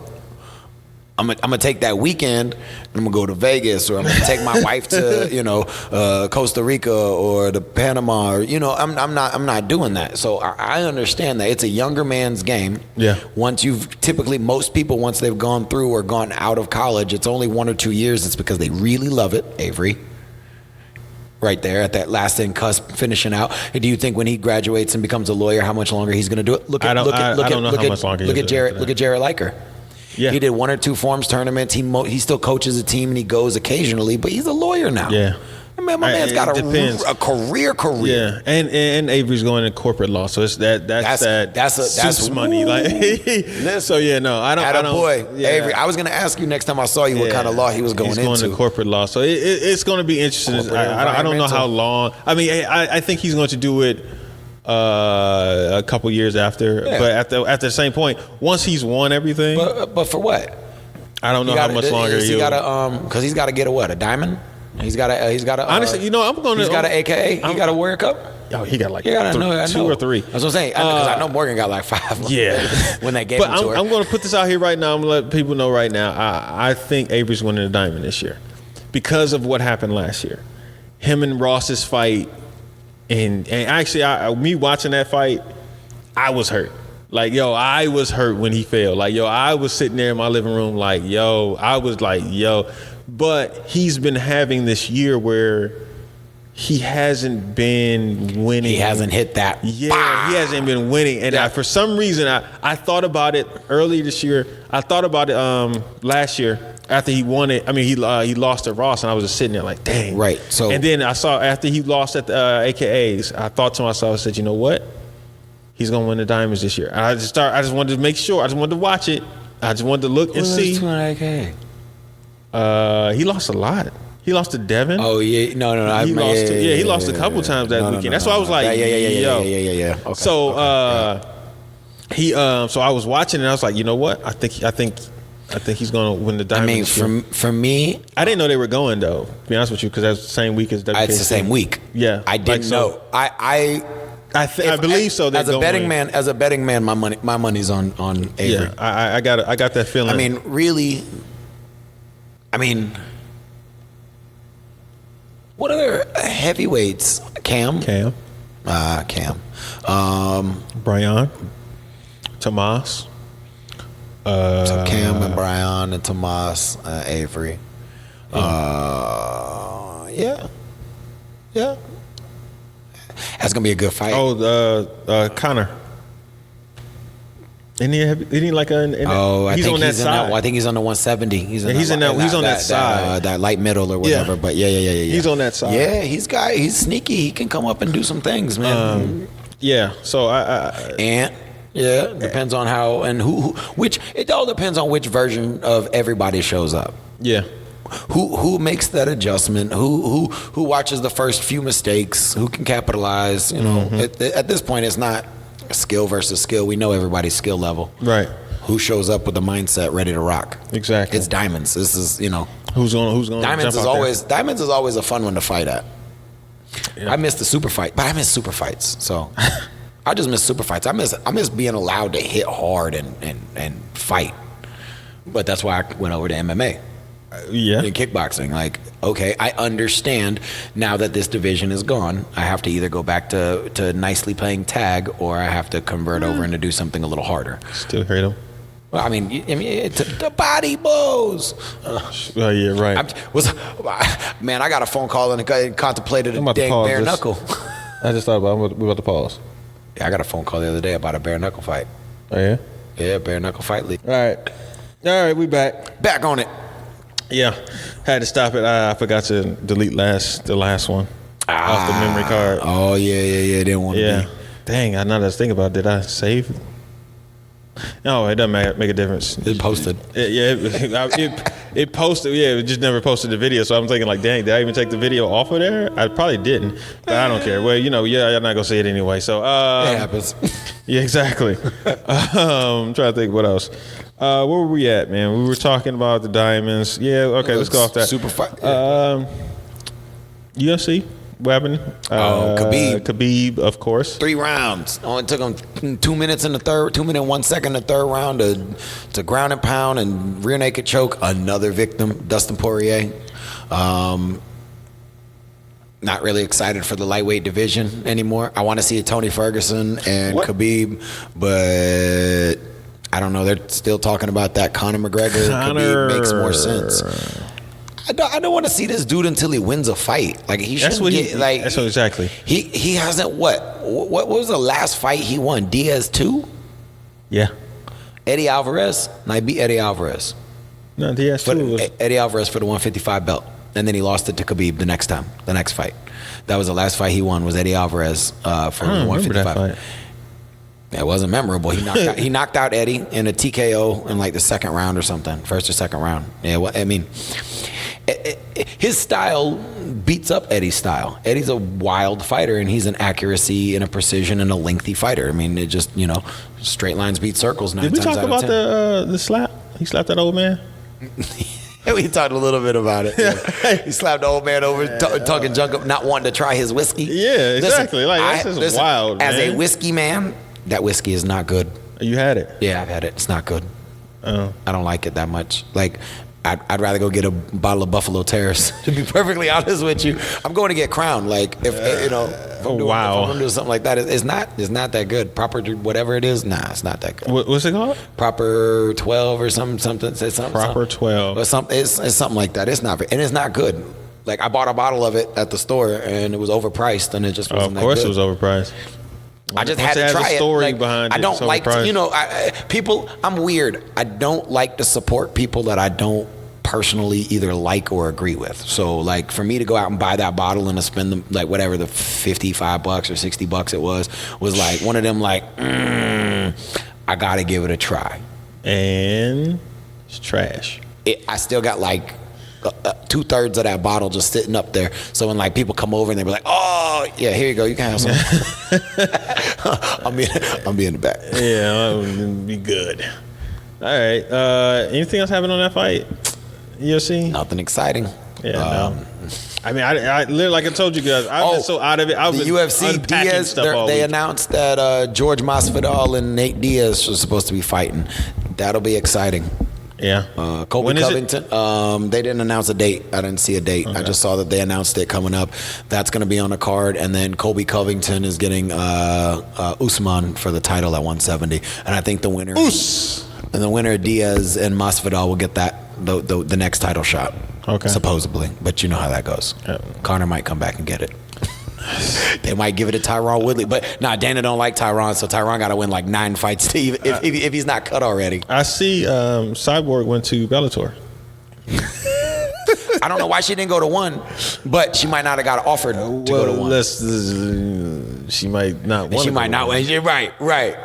I'm gonna take that weekend and I'm gonna go to Vegas, or I'm gonna take my wife to Costa Rica or to Panama, or I'm not doing that. So I understand that it's a younger man's game. Yeah. Once most people once they've gone through or gone out of college, it's only 1 or 2 years. It's because they really love it. Avery, right there at that last end cusp, finishing out. Do you think when he graduates and becomes a lawyer, how much longer he's gonna do it? I don't know how much longer. Look at Jared Liker. Yeah. He did 1 or 2 forms tournaments. He still coaches a team and he goes occasionally, but he's a lawyer now. Yeah. My man's got a career. Yeah, and Avery's going in corporate law, so it's that's money. Like, so yeah, no, I don't. Boy, yeah. Avery. I was going to ask you next time I saw you what kind of law he was going into. He's going to corporate law, so it's going to be interesting. I don't know how long. I mean, I think he's going to do it a couple years after, but at the same point, once he's won everything. But for what? I don't know how much longer he got to because he's got to get a dime. He's got to. Honestly, I'm going to. He's got an AKA. He got a Warrior Cup. Oh, he got like 2 or 3. That's what I'm saying. Because I know Morgan got like 5. Yeah, when they gave him to her. I'm going to put this out here right now. I'm going to let people know right now. I think Avery's winning the diamond this year because of what happened last year. Him and Ross's fight, and actually, me watching that fight, I was hurt. Like, yo, I was hurt when he failed. Like, yo, I was sitting there in my living room like, yo, I was like, yo. But he's been having this year where he hasn't been winning. He hasn't hit that. Yeah, he hasn't been winning. And for some reason, I thought about it earlier this year. I thought about it last year after he won it. I mean, he lost to Ross, and I was just sitting there like, dang. Right. So, and then I saw after he lost at the AKAs, I thought to myself, I said, you know what? He's gonna win the Diamonds this year. And I just wanted to make sure. I just wanted to watch it. I just wanted to look and see. He Lost a lot. He lost to Devin. Oh yeah, no. He lost a couple times that weekend. That's why I was like, yeah. Okay. So so I was watching and I was like, you know what? I think he's gonna win the Diamonds. I mean, for me, I didn't know they were going though. To be honest with you, because that's the same week as WKC. It's the same week. Yeah, I didn't know. I believe so. As a betting man, my money's on Avery. Yeah, I got that feeling. I mean, really. I mean, what other heavyweights? Cam. Brian. Tomas. So Cam and Brian and Tomas, Avery. Yeah. That's gonna be a good fight. Oh, Connor. Isn't he like he's on that side? I think he's on the 170. He's on that side, that light middle or whatever. Yeah. But yeah. He's on that side. Yeah, he's sneaky. He can come up and do some things, man. Yeah. So depends on how and who. Which it all depends on which version of everybody shows up. Yeah. Who makes that adjustment? Who watches the first few mistakes? Who can capitalize? You know, at this point, it's not skill versus skill. We know everybody's skill level. Right. Who shows up with the mindset ready to rock? Exactly. It's Diamonds. This is who's going. Diamonds is always a fun one to fight at. Yeah. I miss the super fight, but I miss super fights. So I just miss super fights. I miss being allowed to hit hard and fight. But that's why I went over to MMA. In kickboxing, like, okay, I understand now that this division is gone. I have to either go back to nicely playing tag, or I have to convert over and to do something a little harder. Still hate him. Well, I mean, it's the body blows. Yeah, right. Man, I got a phone call and contemplated a dang bare knuckle. I just thought we're about to pause. Yeah, I got a phone call the other day about a bare knuckle fight. Oh yeah. Yeah, bare knuckle fight league. All right, we back. Back on it. Yeah, had to stop it. I forgot to delete the last one off the memory card. Oh yeah. Didn't want to be. Dang, I know that's thinking about. Did I save? No, it doesn't make a difference. It posted. It posted. Yeah, it just never posted the video. So I'm thinking like, dang, did I even take the video off of there? I probably didn't, but I don't care. Well, you're not gonna see it anyway. So it happens. Yeah, exactly. I'm trying to think what else. Where were we at, man? We were talking about the Diamonds. Yeah, okay, let's go off that. Super fight. UFC, what happened? Khabib, of course. 3 rounds. Only took him 2 minutes in the third, 2 minutes and 1 second in the third round to ground and pound and rear naked choke. Another victim, Dustin Poirier. Not really excited for the lightweight division anymore. I want to see a Tony Ferguson and Khabib, but I don't know. They're still talking about that Conor McGregor. Khabib makes more sense. I don't want to see this dude until he wins a fight. Like he shouldn't That's what exactly. He hasn't what was the last fight he won? Diaz 2? Yeah. Eddie Alvarez? No, he beat Eddie Alvarez. No, Diaz 2 was Eddie Alvarez for the 155 belt. And then he lost it to Khabib the next fight. That was the last fight he won, was Eddie Alvarez for the 155. It wasn't memorable. He knocked out Eddie in a TKO in like the second round or something, first or second round. Yeah, I mean, his style beats up Eddie's style. Eddie's a wild fighter, and he's an accuracy and a precision and a lengthy fighter. I mean, it just, straight lines beat circles 9 times out of 10. Did we talk about the slap? He slapped that old man? We talked a little bit about it. Yeah. He slapped the old man over, talking junk up, not wanting to try his whiskey. Yeah, exactly. That's just wild, man. As a whiskey man, that whiskey is not good. You had it? Yeah, I've had it. It's not good. Oh. I don't like it that much. Like, I'd rather go get a bottle of Buffalo Terrace. To be perfectly honest with you, I'm going to get Crown. Like if if I'm gonna do something like that, it's not that good. Proper whatever it is, it's not that good. What's it called? Proper 12 or something. Proper 12. Or something. It's something like that. It's not, and it's not good. Like I bought a bottle of it at the store and it was overpriced and it just wasn't that good. Of course, it was overpriced. I just had to try a story it. Behind I don't like to, people. I'm weird. I don't like to support people that I don't personally either like or agree with. So like for me to go out and buy that bottle and to spend them like whatever the $55 or $60 it was like one of them like I gotta give it a try. And it's trash. I still got like 2/3 of that bottle just sitting up there. So when like people come over and they be like, "Oh, yeah, here you go, you can have some." I'll be in the back. Yeah, that would be good. All right. Anything else happening on that fight? UFC? Nothing exciting. Yeah. No. I mean, I literally, like I told you guys, I've been so out of it. The UFC Diaz, they announced that George Masvidal and Nate Diaz are supposed to be fighting. That'll be exciting. Yeah. Colby Covington. They didn't announce a date. I didn't see a date. Okay. I just saw that they announced it coming up. That's going to be on the card. And then Colby Covington is getting Usman for the title at 170. And I think the winner. And the winner, Diaz and Masvidal, will get the next title shot. Okay. Supposedly, but you know how that goes. Yeah. Conor might come back and get it. They might give it to Tyron Woodley, but Dana don't like Tyron, so Tyron got to win like 9 fights to even, if he's not cut already. I see Cyborg went to Bellator. I don't know why she didn't go to one, but she might not have got offered to go to one. She might not want. She might not. Right.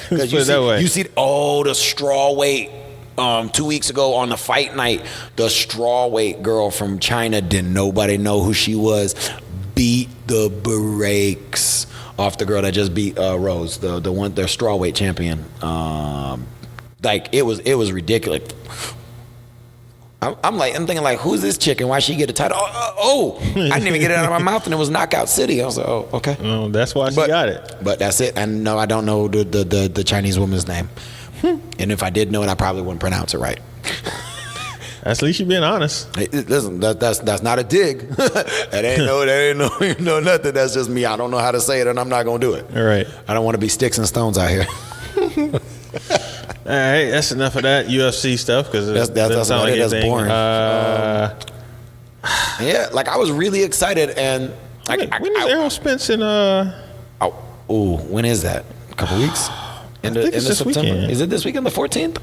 Because you see, the straw weight. 2 weeks ago on the fight night, the strawweight girl from China, didn't nobody know who she was, beat the brakes off the girl that just beat Rose, the one, their strawweight champion. Like it was ridiculous. I'm thinking like, who's this chick and why she get a title? I didn't even get it out of my mouth and it was Knockout City. I was like, oh, okay. That's why she got it. But that's it. And no, I don't know the Chinese woman's name. And if I did know it, I probably wouldn't pronounce it right. At least you being honest. Hey, listen, that's not a dig. that ain't no nothing. That's just me. I don't know how to say it, and I'm not gonna do it. All right. I don't want to be sticks and stones out here. All right, that's enough of that UFC stuff because that's boring. Yeah, like I was really excited, and when is Errol Spence in? When is that? A couple weeks. In September. Weekend. Is it this weekend, the 14th?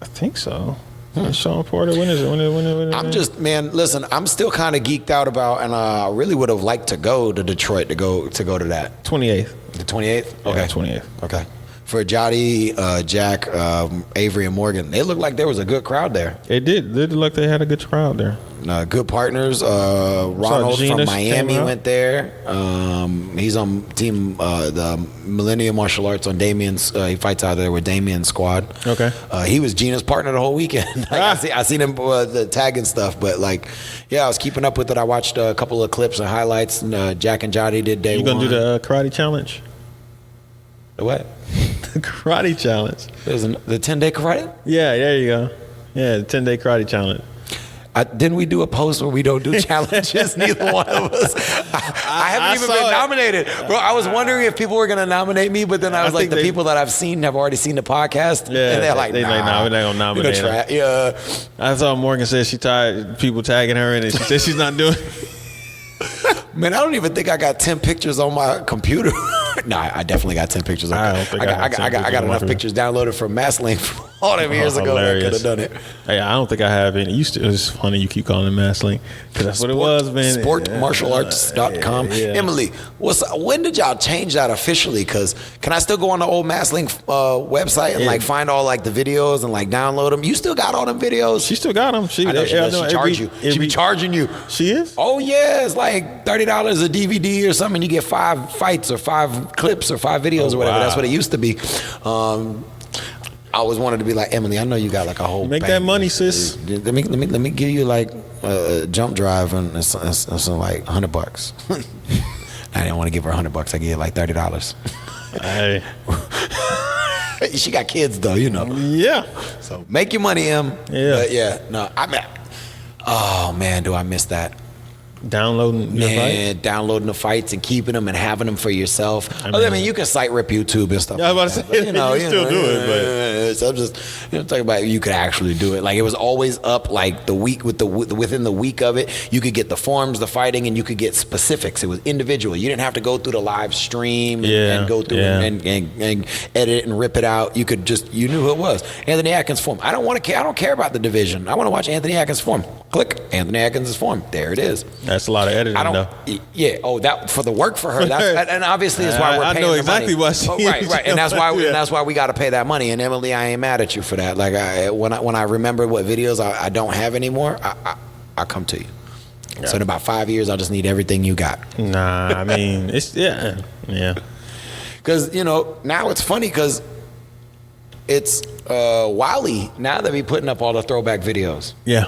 I think so. Sean Porter, when is it? I'm just, man, listen, I'm still kind of geeked out about, and I really would have liked to go to Detroit to go to that. 28th. The 28th? Okay. Yeah, 28th. Okay. For Jody, Jack, Avery, and Morgan, they looked like there was a good crowd there. It did. They looked like they had a good crowd there. Good partners. Ronald from Miami went there. He's on team the Millennium Martial Arts on Damien's. He fights out there with Damien's squad. Okay. He was Gina's partner the whole weekend. I seen him the tag and stuff, but like, yeah, I was keeping up with it. I watched a couple of clips and highlights. And Jack and Jody did day one. You gonna do the karate challenge? The what? The karate challenge. The 10-day karate? Yeah, there you go. Yeah, the 10-day karate challenge. Didn't we do a post where we don't do challenges? Neither one of us. I haven't even been nominated. Bro, I was wondering if people were going to nominate me, but then I was like, the people that I've seen have already seen the podcast. Yeah, and they're like, we're not going to nominate her. Yeah. I thought Morgan said she tired people tagging her in it. She said she's not doing it. Man, I don't even think I got 10 pictures on my computer. No, I definitely got 10 pictures. I got enough pictures downloaded from MassLink from all them years ago that I could have done it. Hey, I don't think I have any. It's funny you keep calling it MassLink because that's what it was, man. Sportmartialarts.com. Yeah. Emily, when did y'all change that officially? Because can I still go on the old MassLink website and like find all like the videos and like download them? You still got all them videos? She still got them. She charge you. She be charging you. She is? Oh yeah, it's like $30 a DVD or something. You get 5 fights or 5 clips or 5 videos or whatever. Wow. That's what it used to be. I always wanted to be like, Emily, I know you got like a whole make that money, sis. Let me give you like a jump drive and it's like $100. I didn't want to give her $100. I gave her like $30. Hey. She got kids though, you know. Yeah. So make your money, Em. Yeah. But yeah. No, oh man, do I miss that? Downloading your fight? Downloading the fights and keeping them and having them for yourself. I mean, you can site rip YouTube and stuff. Yeah, I was about to say, you still do it, so I'm just talking about you could actually do it. Like it was always up like the week within the week of it. You could get the forms, the fighting, and you could get specifics. It was individual. You didn't have to go through the live stream and go through and edit and rip it out. You could you knew who it was. Anthony Atkins form. I don't care about the division. I want to watch Anthony Atkins form. Click Anthony Atkins' form. There it is. That's a lot of editing, though. Yeah. Oh, that for the work for her. And obviously, that's why we're paying. I know exactly why she. Right. And that's why we got to pay that money. And Emily, I ain't mad at you for that. Like when I remember what videos I don't have anymore, I come to you. Yeah. So in about 5 years, I'll just need everything you got. Nah, I mean it's yeah. Because now it's funny because it's Wiley now that be putting up all the throwback videos. Yeah.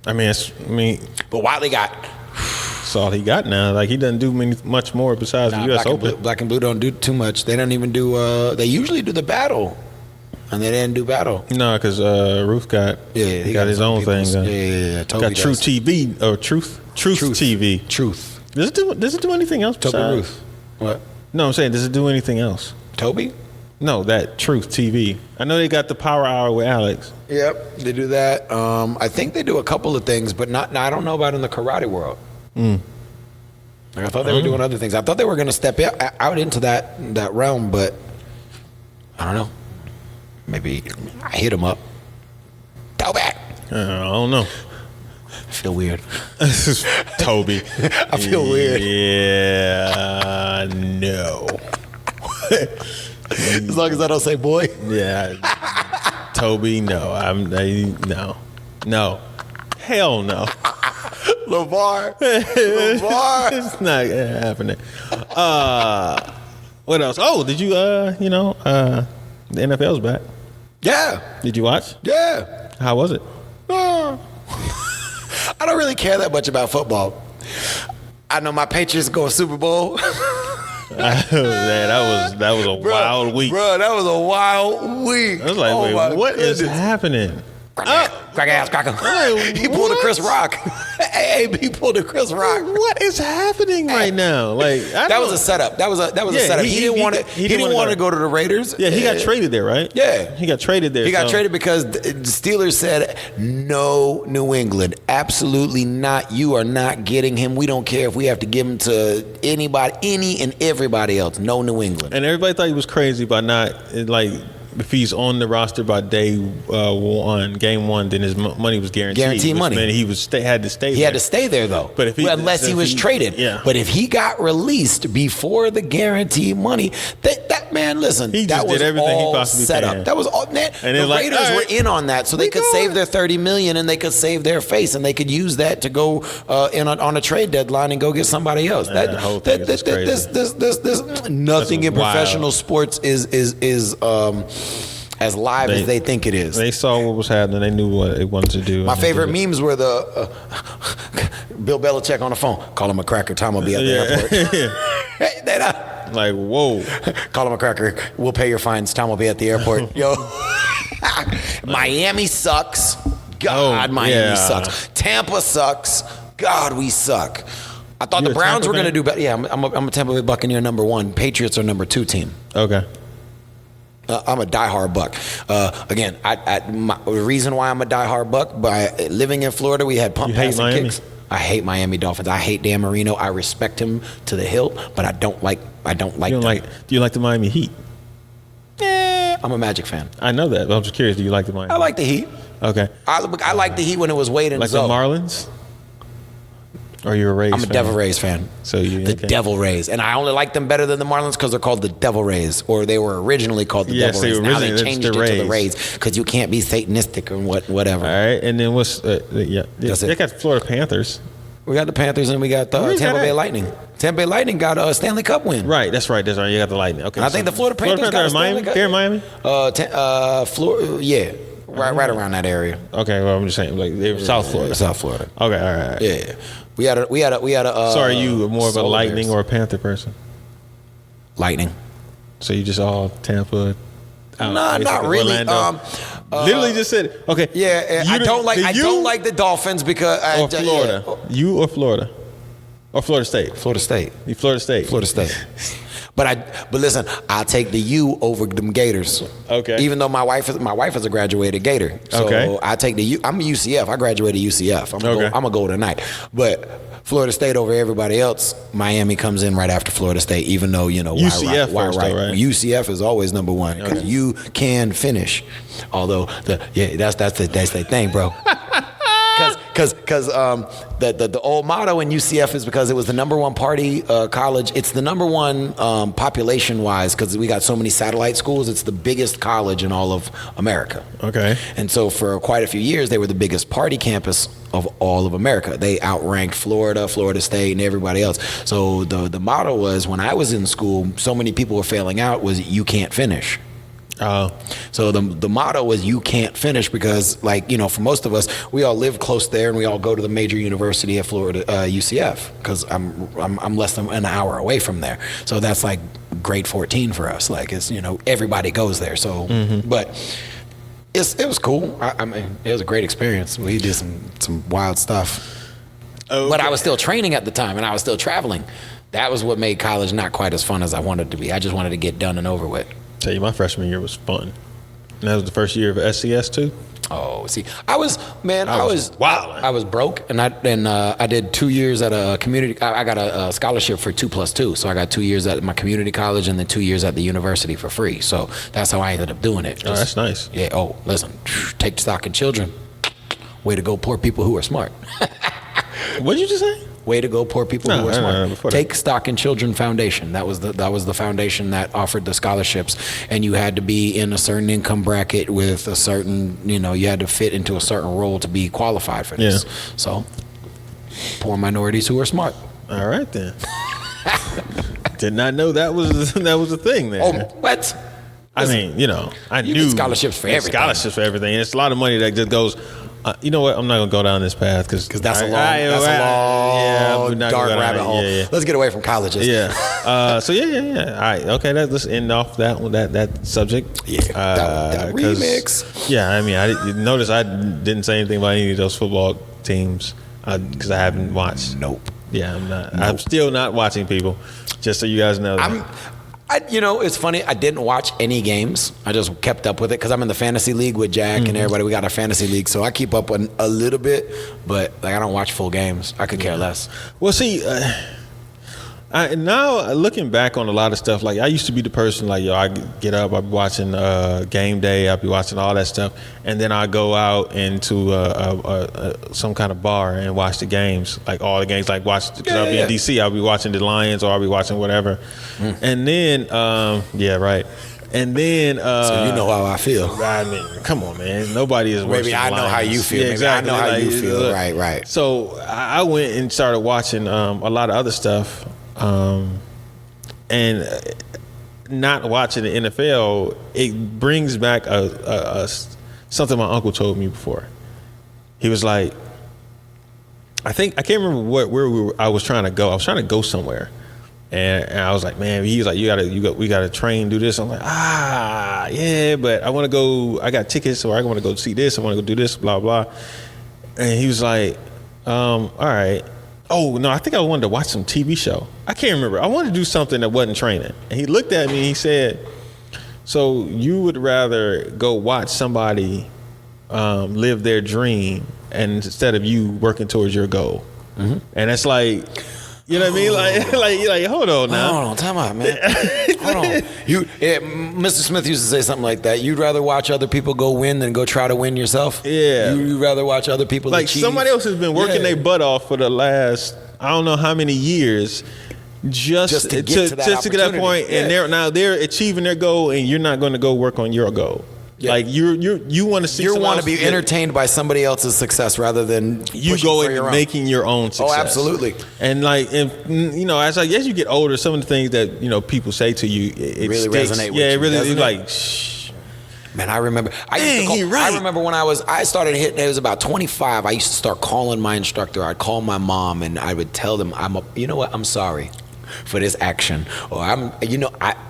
But Wiley got. That's all he got now. Like he doesn't do much more besides the U.S. Open. Black and Blue don't do too much. They don't even do. They usually do the battle, and they didn't do battle. No, because Ruth got he got his own thing. Yeah. Toby got True TV or Truth TV. Truth. Does it do anything else? Toby Ruth. What? No, I'm saying does it do anything else? Toby? No, that Truth TV. I know they got the Power Hour with Alex. Yep, they do that. I think they do a couple of things, but not. I don't know about in the karate world. Like I thought they were doing other things. I thought they were going to step out into that realm, but I don't know. Maybe I hit them up. Toby. I don't know. I feel weird. Toby. I feel weird. Yeah. No. As long as I don't say boy. Yeah. Toby, no. No. Hell no. LeVar. It's not happening. What else? Oh, did you the NFL's back. Yeah. Did you watch? Yeah. How was it? I don't really care that much about football. I know my Patriots go Super Bowl. Man, that was a wild week. Bro, that was a wild week. I was like, wait, what is happening? Crack ass cracker. He pulled a Chris Rock. He pulled a Chris Rock. What is happening right now? Like that was a setup. That was a setup. He didn't want to go to the Raiders. Yeah, he got traded there, right? Yeah, he got traded there. He got traded because the Steelers said, "No, New England, absolutely not. You are not getting him. We don't care if we have to give him to anybody, any and everybody else. No, New England." And everybody thought he was crazy by not if he's on the roster by day game one, then his money was guaranteed. Guaranteed money. Man, he had to stay. He had to stay there though. But unless he was traded. Yeah. But if he got released before the guaranteed money, that man, listen, he that just was did everything all he possibly set can. up. That was all. Man, and the Raiders were in on that, so they could save their $30 million and they could save their face and they could use that to go on a trade deadline and go get somebody else. Nothing in professional sports is as live as they think it is. They saw what was happening. They knew what they wanted to do. My favorite memes were the Bill Belichick on the phone. Call him a cracker. Tom will be at the airport. Like, whoa. Call him a cracker. We'll pay your fines. Tom will be at the airport. Yo. Miami sucks. God, Miami sucks. Tampa sucks. God, we suck. I thought the Browns were going to do better. Yeah, I'm a Tampa Bay Buccaneer #1. Patriots are #2 team. Okay. I'm a diehard Buck. Again, the reason why I'm a diehard Buck, by living in Florida, we had pump passing kicks. I hate Miami Dolphins. I hate Dan Marino. I respect him to the hilt, but I don't like. Do you like the Miami Heat? I'm a Magic fan. I know that, but I'm just curious. Do you like the Miami? I like the Heat. Okay. I like the Heat when it was Wade and Zoe. Like the Marlins. Or you're a Rays fan? I'm a Devil Rays fan. So Devil Rays. And I only like them better than the Marlins because they're called the Devil Rays. Or they were originally called the Devil Rays. Now they changed it to the Rays because you can't be satanistic or whatever. All right. And then what's... They got Florida Panthers. We got the Panthers and we got the Tampa Bay Lightning. Tampa Bay Lightning got a Stanley Cup win. Right. That's right. You got the Lightning. Okay. And I think the Florida Panthers got a Stanley Cup. They're in Miami? Florida, yeah. Right around that area. Okay. Well, I'm just saying, like, they were South Florida. South Florida. Okay. All right. Yeah. We had a. So are you more of a Lightning or a Panther person? Lightning. So you just all Tampa out, Nah, not basically, really. Orlando. Literally just said it. Okay. Yeah, I don't like the Dolphins because or Florida. Yeah. You or Florida? Or Florida State? Florida State. You Florida State. Florida State. But listen, I'll take the U over them Gators. Okay. Even though my wife is a graduated Gator. So Okay. I take the U. I'm a UCF. I graduated UCF. I'm gonna go tonight. But Florida State over everybody else. Miami comes in right after Florida State. Even though UCF why first, right? though, right? UCF is always number one because you can finish. Although that's the thing, bro. Because the old motto in UCF is because it was the number one party college. It's the number one population wise because we got so many satellite schools. It's the biggest college in all of America. Okay. And so for quite a few years, they were the biggest party campus of all of America. They outranked Florida, Florida State, and everybody else. So the motto was when I was in school, so many people were failing out was you can't finish. So the motto was you can't finish because for most of us, we all live close there and we all go to the major university of Florida, UCF, because I'm less than an hour away from there. So that's like grade 14 for us. Like it's, everybody goes there. So, but it was cool. I mean, it was a great experience. We did some wild stuff. Okay. But I was still training at the time and I was still traveling. That was what made college not quite as fun as I wanted it to be. I just wanted to get done and over with. Tell you, my freshman year was fun. And that was the first year of SCS too. Oh, see, I was wild. I was broke, and I did 2 years at a community. I got a scholarship for 2+2, so I got 2 years at my community college and then 2 years at the university for free. So that's how I ended up doing it. That's nice. Yeah. Oh, listen, take stock in children. Way to go, poor people who are smart. What did you just say? Way to go, poor people who are smart. No, Take Stock in Children Foundation. That was the foundation that offered the scholarships, and you had to be in a certain income bracket with a certain, you had to fit into a certain role to be qualified for this. Yeah. So, poor minorities who are smart. All right then. Did not know that was a thing there. Oh, what? I mean, I knew get scholarships for everything. Scholarships for everything. It's a lot of money that just goes. You know what? I'm not gonna go down this path because that's a long, dark rabbit hole. Yeah. Let's get away from colleges. Yeah. So yeah. All right. Okay. Let's end off that subject. Yeah. That remix. Yeah. I mean, I notice I didn't say anything about any of those football teams because I haven't watched. Nope. Yeah, I'm not. Nope. I'm still not watching, people. Just so you guys know. It's funny. I didn't watch any games. I just kept up with it because I'm in the fantasy league with Jack and everybody. We got a fantasy league, so I keep up a little bit, but I don't watch full games. I could care less. Well, see, now looking back on a lot of stuff, I used to be the person I get up, I'll be watching game day, I'll be watching all that stuff, and then I go out into some kind of bar and watch the games, all the games, because I'll be in DC, I'll be watching the Lions or I'll be watching whatever, and then right. And then, so you know how I feel. I mean, come on, man. Nobody is worse. Maybe I know how you feel. Yeah, exactly. I know how you feel. Right. So I went and started watching a lot of other stuff. And not watching the NFL, it brings back something my uncle told me before. He was like, I can't remember where I was trying to go. I was trying to go somewhere, and I was like, man, he was like, we gotta train, do this. I'm like, yeah, but I want to go. I got tickets, or I want to go see this. I want to go do this, blah blah. And he was like, all right. Oh, no, I think I wanted to watch some TV show. I can't remember. I wanted to do something that wasn't training. And he looked at me and he said, so you would rather go watch somebody live their dream and instead of you working towards your goal? Mm-hmm. And it's like, you know what I mean? Like, hold on now. Hold on, time out, man. Hold on. Mr. Smith used to say something like that. You'd rather watch other people go win than go try to win yourself? Yeah. You'd rather watch other people achieve? Somebody else has been working their butt off for the last, I don't know how many years, just to get to that point. Yeah. And they're achieving their goal and you're not going to go work on your goal. Yeah. You want to see. You want to be entertained by somebody else's success rather than you go and making your own success. Oh, absolutely. And as you get older, some of the things that people say to you, it really sticks. resonate with you. Yeah, it really is like. Shh. Man, I remember. I remember when I started hitting. It was about 25. I used to start calling my instructor. I'd call my mom and I would tell them, you know what? I'm sorry. for this action, or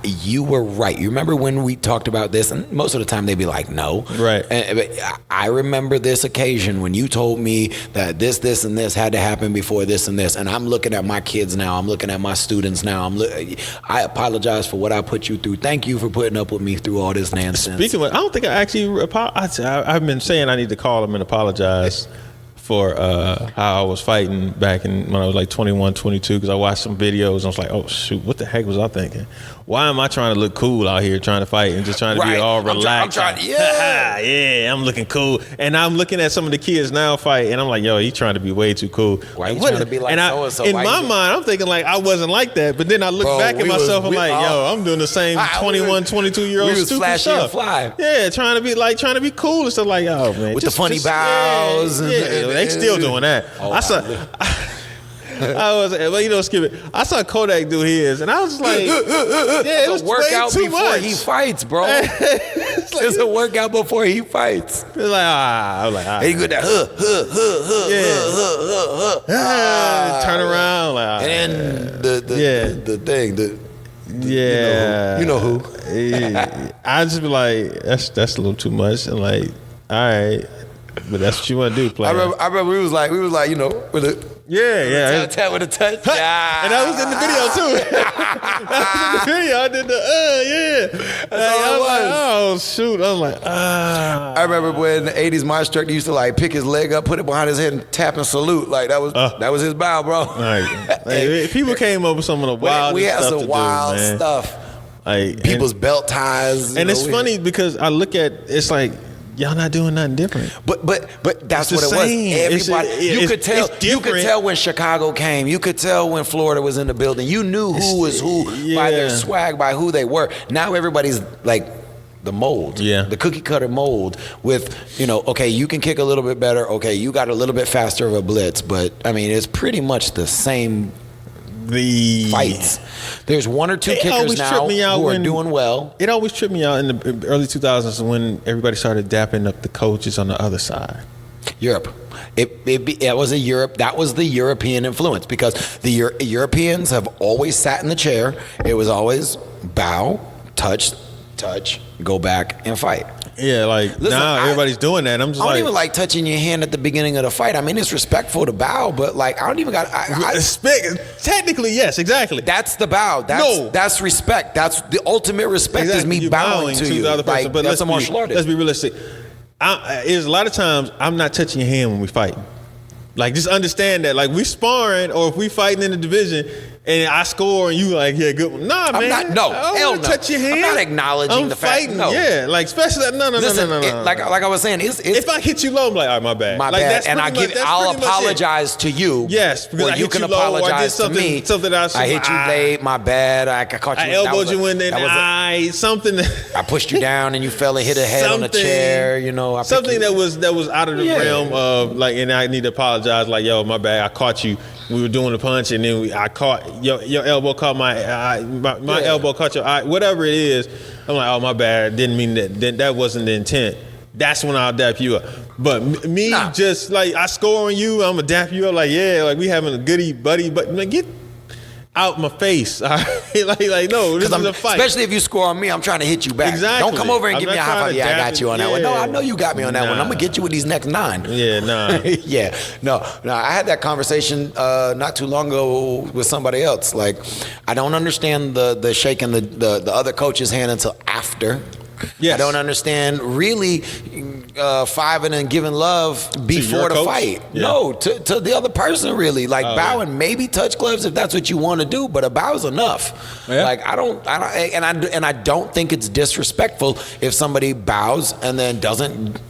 you were right. You remember when we talked about this, and most of the time they'd be like, no. Right. But I remember this occasion when you told me that this, and this had to happen before this and this, and I'm looking at my kids now, I'm looking at my students now, I apologize for what I put you through. Thank you for putting up with me through all this nonsense. Speaking of, I don't think I actually I've been saying I need to call him and apologize for how I was fighting back when I was like 21, 22, because I watched some videos and I was like, oh shoot, what the heck was I thinking? Why am I trying to look cool out here trying to fight and just trying to be all relaxed? I'm looking cool. And I'm looking at some of the kids now fight and I'm like, yo, he's trying to be way too cool. Why you trying to be like so-and-so? In my mind, I'm thinking like I wasn't like that, but then I look back at myself, I'm like, yo, I'm doing the same 21, 22-year-old stupid stuff. Fly. Yeah, trying to be cool and stuff like, oh man. With the funny bows. Yeah, they still doing that. Skip it. I saw Kodak do his, and I was just like, yeah, it was a workout way too before much. he fights, bro. It's a workout before he fights. It's like, I was like, he go that turn around, like, and then the thing, you know who. I just be like, that's a little too much, and like, all right, but that's what you want to do, player. I remember we was like, with a. Yeah. Tap with a touch. And that was in the video too. That was in the video. I did the That's all it was. Like, oh shoot. I was like, I remember when the 80s my instructor used to like pick his leg up, put it behind his head and tap and salute. Like that was his bow, bro. Like, people came up with some of the wild we had stuff some wild stuff. Like people's belt ties. And it's funny because I look at it's like y'all not doing nothing different. But that's what it same. was. Everybody, you could tell when Chicago came. You could tell when Florida was in the building. You knew who was who by their swag, by who they were. Now everybody's like the mold, the cookie cutter mold with, okay, you can kick a little bit better. Okay, you got a little bit faster of a blitz, but I mean, it's pretty much the same. The fights. There's one or two kickers now who are doing well. It always tripped me out in the early 2000s when everybody started dapping up the coaches on the other side. Europe. It was Europe. That was the European influence because the Europeans have always sat in the chair. It was always bow, touch, go back and fight. Yeah, like now everybody's doing that. I'm just I don't even like touching your hand at the beginning of the fight. I mean, it's respectful to bow, but like I don't even got. Technically, yes, exactly. That's the bow. That's respect. That's the ultimate respect. Exactly. Is me bowing to you. The other person. But that's a martial artist. Let's be realistic. There's a lot of times I'm not touching your hand when we fight. Like, just understand that. Like, we sparring, or if we fighting in the division, and I score, and you like, yeah, good one. Nah, man. Hell no. Touch your hand. I'm not acknowledging the fact. No. Yeah, like, especially, no. Like I was saying, if I hit you low, I'm like, all right, my bad. My bad. And I'll apologize to you. Yes, because or you can apologize to me. Something I hit you late, my bad. I caught you. I elbowed you in the eye, something. I pushed you down, and you fell and hit a head on a chair, Something that was out of the realm of, like, and I need to apologize, like, yo, my bad, I caught you. We were doing the punch, and then I caught your elbow caught my eye, my elbow caught your eye, whatever it is. I'm like, oh, my bad, didn't mean that. That wasn't the intent. That's when I'll dap you up. But me, just like I score on you, I'm gonna dap you up. Like, yeah, like we having a goodie buddy, but like, get out my face. All right? like no, this is a fight. Especially if you score on me, I'm trying to hit you back. Exactly. Don't come over and give me a high five. Yeah, I got you on that one. No, I know you got me on that one. I'm gonna get you with these next 9. Yeah, nah. Yeah, no. I had that conversation not too long ago with somebody else. Like, I don't understand the shaking the other coach's hand until after. Yes. I don't understand really fiving and giving love before the fight. Yeah. No, to the other person, really. Like, bowing, maybe touch gloves if that's what you want to do, but a bow is enough. Yeah. Like, I don't think it's disrespectful if somebody bows and then doesn't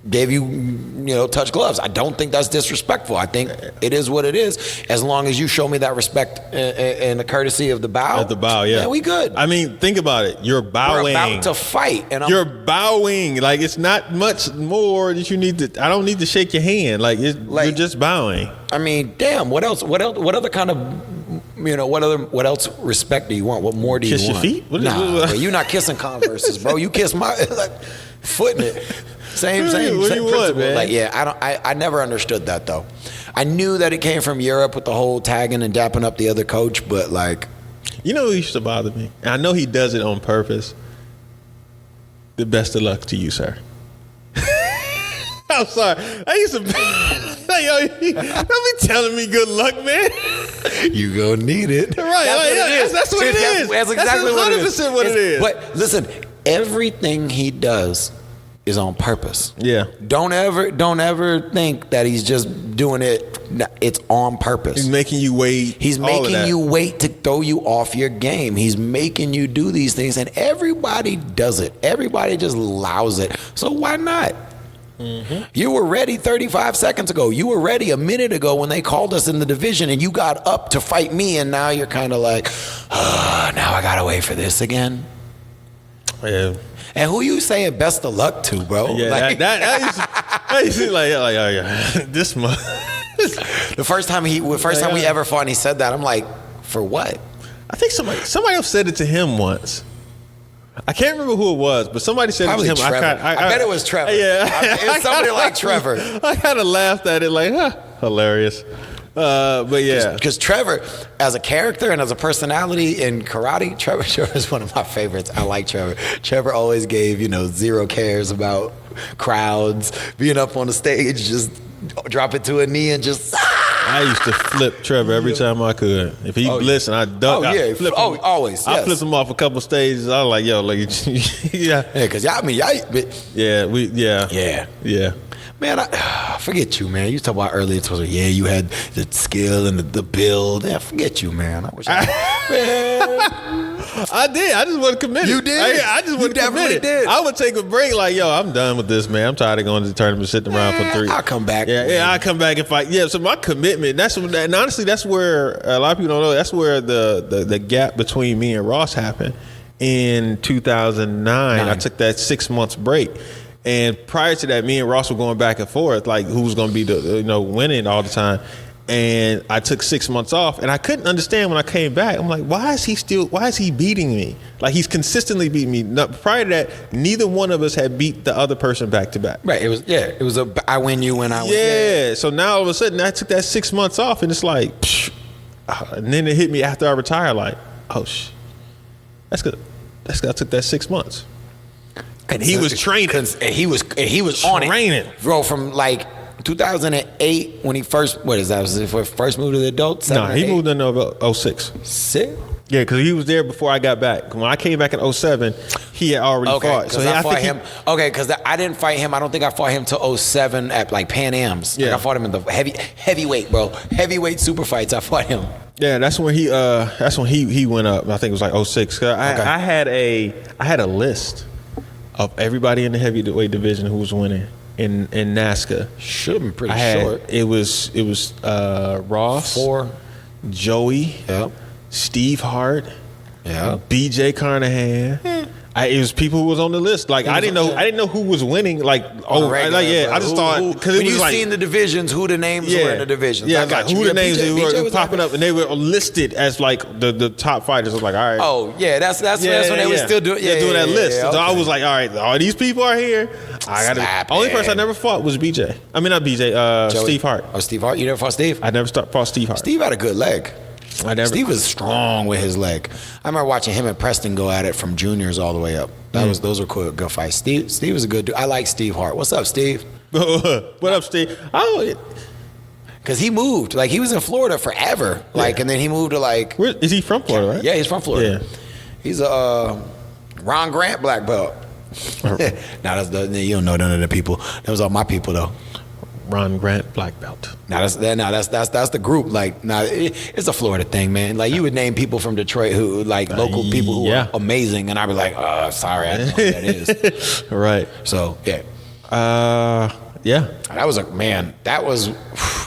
give you touch gloves. I don't think that's disrespectful. I think it is what it is. As long as you show me that respect and the courtesy of the bow. At the bow, yeah. We good. I mean, think about it. You're bowing. We're about to fight. And you're bowing. Like, it's not much more that you need to. I don't need to shake your hand. Like, you're just bowing. I mean, damn. What else? What other kind of, what else respect do you want? What more do you want? Kiss your feet? Bro, you're not kissing Converses, bro. You kiss my foot in it. Same principle. Man? Like, yeah, I never understood that though. I knew that it came from Europe with the whole tagging and dapping up the other coach, but like, You know who used to bother me? And I know he does it on purpose. The best of luck to you, sir. I'm sorry. I used to yo, don't be telling me good luck, man. You gonna need it. Right. That's what it is. That's exactly what it is. What it is. But listen, everything he does is on purpose. Yeah. Don't ever think that he's just doing it. It's on purpose. He's making you wait. He's making you wait to throw you off your game. He's making you do these things, and everybody does it. Everybody just allows it. So why not? Mm-hmm. You were ready 35 seconds ago. You were ready a minute ago when they called us in the division, and you got up to fight me, and now you're kind of like, now I gotta wait for this again. Yeah. And who you saying best of luck to, bro? Yeah, like, that used to like, oh, yeah, this month. The first time we ever fought, and he said that, I'm like, for what? I think somebody else said it to him once. I can't remember who it was, but somebody said Probably it to him. Trevor. I bet it was Trevor. Yeah, it's somebody like Trevor. I kind of laughed at it, like, hilarious. But yeah, because Trevor, as a character and as a personality in karate, Trevor is one of my favorites. I like Trevor. Trevor always gave zero cares about crowds, being up on the stage, just drop it to a knee and just. I used to flip Trevor every time I could. If he blitzed and I ducked, I flip him. Always. I flipped him off a couple stages. I was like, yo, like, yeah, because y'all. Yeah. Man, I forget you, man. You talk about earlier, you had the skill and the build. Yeah, forget you, man. I wish man. I did. I just wasn't committed. You did? I just wasn't committed. Did. I would take a break like, yo, I'm done with this, man. I'm tired of going to the tournament, sitting around for 3. I'll come back. Yeah, I'll come back and fight. Yeah, so my commitment, and honestly, that's where, a lot of people don't know, that's where the gap between me and Ross happened. In 2009, I took that 6 months break. And prior to that, me and Ross were going back and forth, like who was going to be the winning all the time. And I took 6 months off, and I couldn't understand when I came back. I'm like, why is he beating me? Like, he's consistently beating me. No, prior to that, neither one of us had beat the other person back to back. Right. It was I win, you win, I win. Yeah. So now all of a sudden, I took that 6 months off, and it's like, and then it hit me after I retired, like, that's good. I took that 6 months. And he was training. He was on it, bro. From like 2008 when he first was it first moved to the adults? No, he moved in about 06. 6? Yeah, because he was there before I got back. When I came back in 07, he had already fought. So I fought him. Because I didn't fight him. I don't think I fought him till 07 at like Pan Am's. Yeah, like I fought him in the heavyweight, bro. Heavyweight super fights. I fought him. Yeah, that's when he went up. I think it was like 06. I had a list of everybody in the heavyweight division who was winning in NASCAR. Should have been pretty short. It was Ross, 4, Joey, Steve Hart, BJ Carnahan. It was people who was on the list. Like I didn't know who was winning. I just thought because when you seen the divisions, who the names were in the divisions. Yeah, like who the names were popping up, and they were listed as like the top fighters. I was like, all right. Oh yeah, that's when they were still doing doing that list. Yeah, so I was like, all right, all these people are here. I got only person I never fought was BJ. I mean not BJ. Steve Hart. Oh, Steve Hart. You never fought Steve? I never fought Steve Hart. Steve had a good leg. Steve was strong with his leg. I remember watching him and Preston go at it from juniors all the way up. Those were cool, good fights. Steve was a good dude. I like Steve Hart. What's up, Steve? What up, Steve? Because he moved. Like, he was in Florida forever. Like, and then he moved to like... Is he from Florida, right? Yeah, he's from Florida. Yeah. He's a Ron Grant black belt. You don't know none of the people. That was all my people, though. Ron Grant black belt. That's the group. Like, it's a Florida thing, man. Like, you would name people from Detroit who like local people who are amazing, and I'd be like, sorry, I don't know who that is. Right. So yeah. That was that was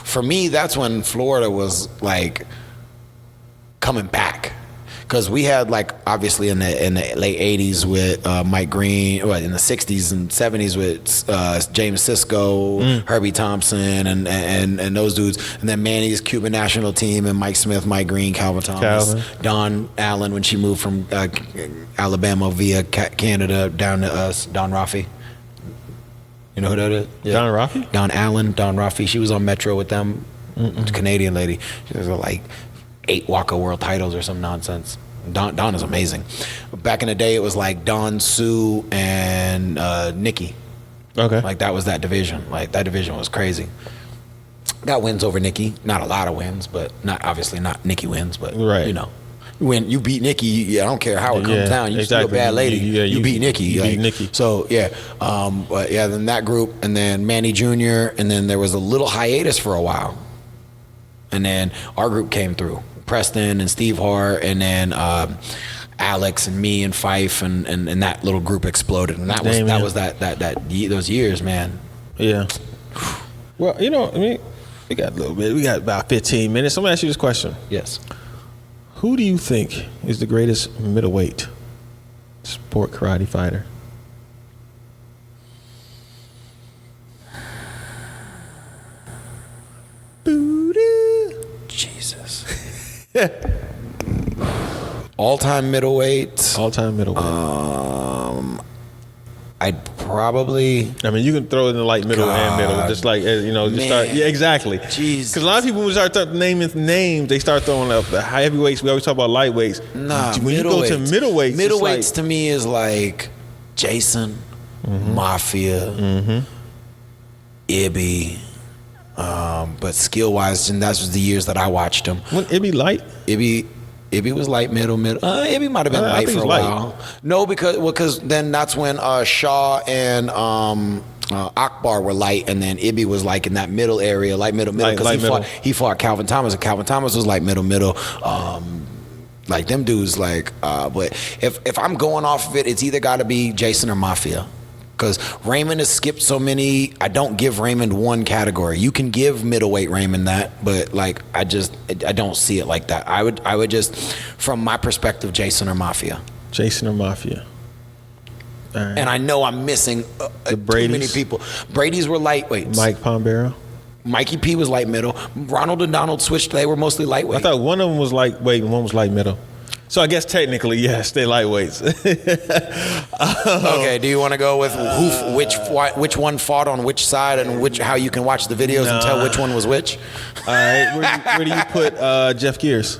for me. That's when Florida was like coming back. Because we had, like, obviously in the late 80s with Mike Green, in the 60s and 70s with James Sisko, Herbie Thompson, and those dudes. And then Manny's Cuban national team and Mike Smith, Mike Green, Calvin Thomas, Don Allen when she moved from Alabama via Canada down to us, Don Rafi. You know who that is? Yeah. Don Rafi? Don Allen, Don Rafi. She was on Metro with them, Canadian lady. She was like 8 Walker World titles or some nonsense. Don is amazing. Back in the day, it was like Don, Sue, and Nikki. Okay. Like that was that division. Like that division was crazy. Got wins over Nikki. Not a lot of wins, but obviously not Nikki wins, but right. you know. When you beat Nikki, I don't care how it comes down. You still a bad lady. You beat Nikki. You beat Nikki. So yeah, but yeah, then that group, and then Manny Jr., and then there was a little hiatus for a while, and then our group came through. Preston and Steve Hart, and then Alex and me and Fife, and that little group exploded, and that was those years, man. Yeah. Well, you know, I mean, we got a little bit. We got about 15 minutes. I'm gonna ask you this question. Yes. Who do you think is the greatest middleweight sport karate fighter? Jesus. All-time middleweight. All-time middleweight. I'd probably. I mean, you can throw it in the light middle and middle, just like you know, just start. Yeah, exactly. Jesus. Because a lot of people when start naming names, they start throwing up the heavyweights. We always talk about lightweights. Nah, when you go to middleweights, like, to to me is like Jason, Mafia, Ibby. But skill wise, and that's the years that I watched him. Wouldn't Ibby light? Ibby was light, middle. Ibby might have been light for a while. No, because then that's when Shaw and Akbar were light, and then Ibby was like in that middle area, light middle. Because he fought Calvin Thomas, and Calvin Thomas was like middle. Like them dudes, like. But if I'm going off of it, it's either got to be Jason or Mafia. Because Raymond has skipped so many, I don't give Raymond one category. You can give middleweight Raymond that, but like I don't see it like that. I would just, from my perspective, Jason or Mafia. Jason or Mafia. Right. And I know I'm missing too many people. Brady's were lightweights. Mike Pombero. Mikey P was light middle. Ronald and Donald switched. They were mostly lightweight. I thought one of them was lightweight and one was light middle. So I guess technically, yes, they're lightweights. Okay, do you want to go with which one fought on which side and how you can watch the videos and tell which one was which? All right, where do you put Jeff Gears?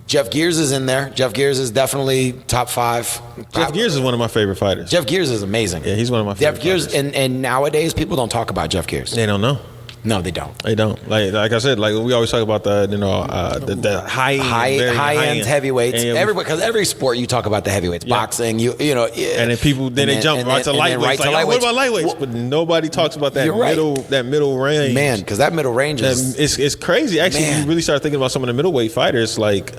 Jeff Gears is in there. Jeff Gears is definitely top 5. Jeff Gears is one of my favorite fighters. Jeff Gears is amazing. Yeah, he's one of my favorite fighters. And nowadays people don't talk about Jeff Gears. They don't know. No, they don't. They don't. Like I said, like we always talk about the high end heavyweights. Because every sport you talk about the heavyweights. Yeah. Boxing, you know. And then people they jump right to lightweights. What about lightweights? But nobody talks about that middle range. Man, because that middle range is it's crazy. Actually, you really start thinking about some of the middleweight fighters, like.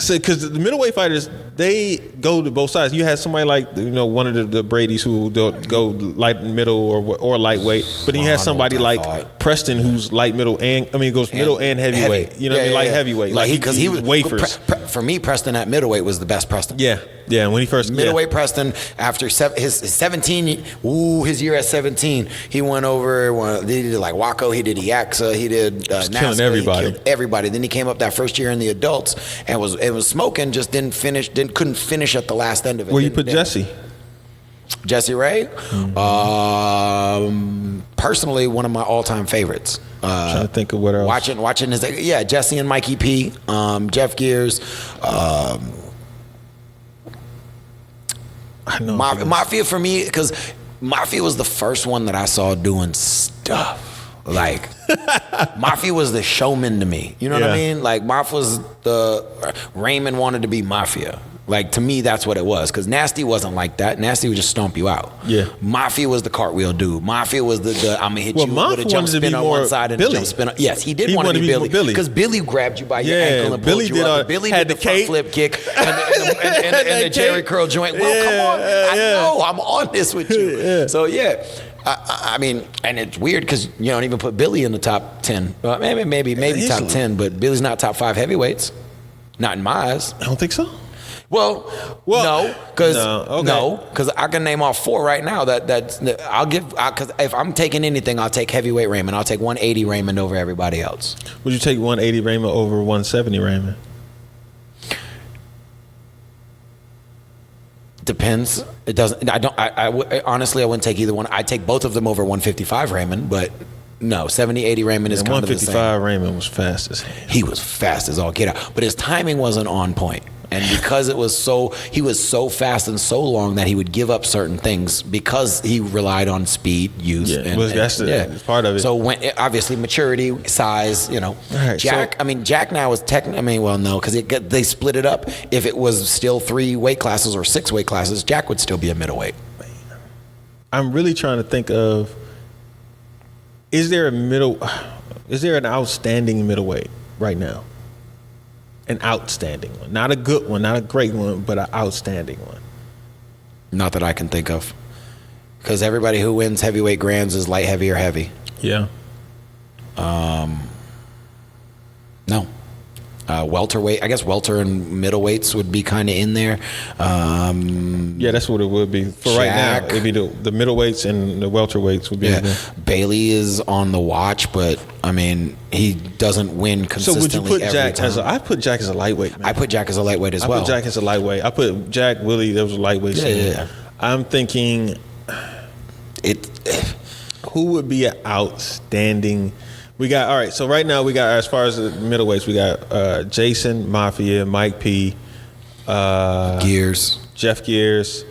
Because the middleweight fighters, they go to both sides. You had somebody like one of the Bradys who go light middle or lightweight, but then you had somebody like Preston who's light middle and goes middle and heavyweight. Heavy. You know what I mean? Light heavyweight. Like because he was wafers. For me, Preston at middleweight was the best Preston. Yeah. When he first middleweight Preston after his 17, his year at 17, he went over. He did like Waco, he did Iaxa, he did NASCAR, killing everybody. He killed everybody. Then he came up that first year in the adults and was smoking. Just couldn't finish at the last end of it. Where you put Jesse? Jesse Ray, personally one of my all-time favorites. Trying to think of what else. Watching his Jesse and Mikey P, Jeff Gears. I know Mafia for me, because Mafia was the first one that I saw doing stuff. Like Mafia was the showman to me. You know what I mean? Like Mafia was Raymond wanted to be Mafia. Like to me, that's what it was. Because Nasty wasn't like that. Nasty would just stomp you out. Yeah. Mafia was the cartwheel dude. Mafia was the I'm gonna hit you with a jump spin on one side and a jump spin. Yes, he did want to be Billy. Because Billy grabbed you by your ankle and pulled you up. Billy had the front flip kick and the Jerry curl joint. Well, come on, I know I'm on this with you. So I mean, and it's weird because you don't even put Billy in the top 10. Maybe top 10, but Billy's not top 5 heavyweights. Not in my eyes. I don't think so. Well, no, because I can name off 4 right now. Because if I'm taking anything, I'll take heavyweight Raymond. I'll take 180 Raymond over everybody else. Would you take 180 Raymond over 170 Raymond? Depends. It doesn't. Honestly, I wouldn't take either one. I'd take both of them over 155 Raymond, but No, 70, 80 Raymond is And kind of the same. 155 Raymond was fast as hell. He was fast as all get out, but his timing wasn't on point. And because he was so fast and so long that he would give up certain things because he relied on speed, use. Yeah, that's part of it. So obviously maturity, size, right, Jack now is no, because they split it up. If it was still 3 weight classes or 6 weight classes, Jack would still be a middleweight. I'm really trying to think of, is there an outstanding middleweight right now? An outstanding one. Not a good one, not a great one, but an outstanding one. Not that I can think of. Because everybody who wins heavyweight grands is light, heavy, or heavy. Yeah. No. Welterweight, I guess welter and middleweights would be kind of in there. Yeah, that's what it would be. For right now, it'd be the middleweights and the welterweights would be in there. Bailey is on the watch, but he doesn't win consistently. So would you put Jack I put Jack as a lightweight, man. I put Jack as a lightweight as well. I put Jack as a lightweight. I put Jack, Willie, those were lightweights. Yeah. I'm thinking who would be an outstanding. We got, all right, so right now we got, as far as the middleweights, we got Jason, Mafia, Mike P. Gears. Jeff Gears.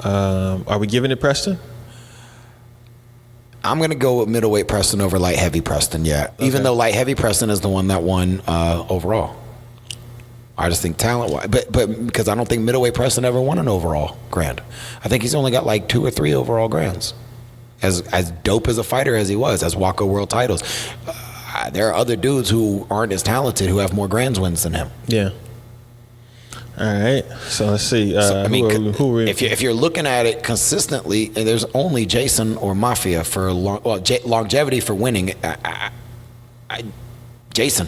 Are we giving it Preston? I'm going to go with middleweight Preston over light heavy Preston, yeah. Okay. Even though light heavy Preston is the one that won overall. I just think talent-wise. But because I don't think middleweight Preston ever won an overall grand. I think he's only got like 2 or 3 overall grands. As dope as a fighter as he was, as Waco World titles, there are other dudes who aren't as talented who have more grands wins than him. Yeah. All right. So let's see. If you're looking at it consistently, there's only Jason or Mafia for longevity for winning. Jason.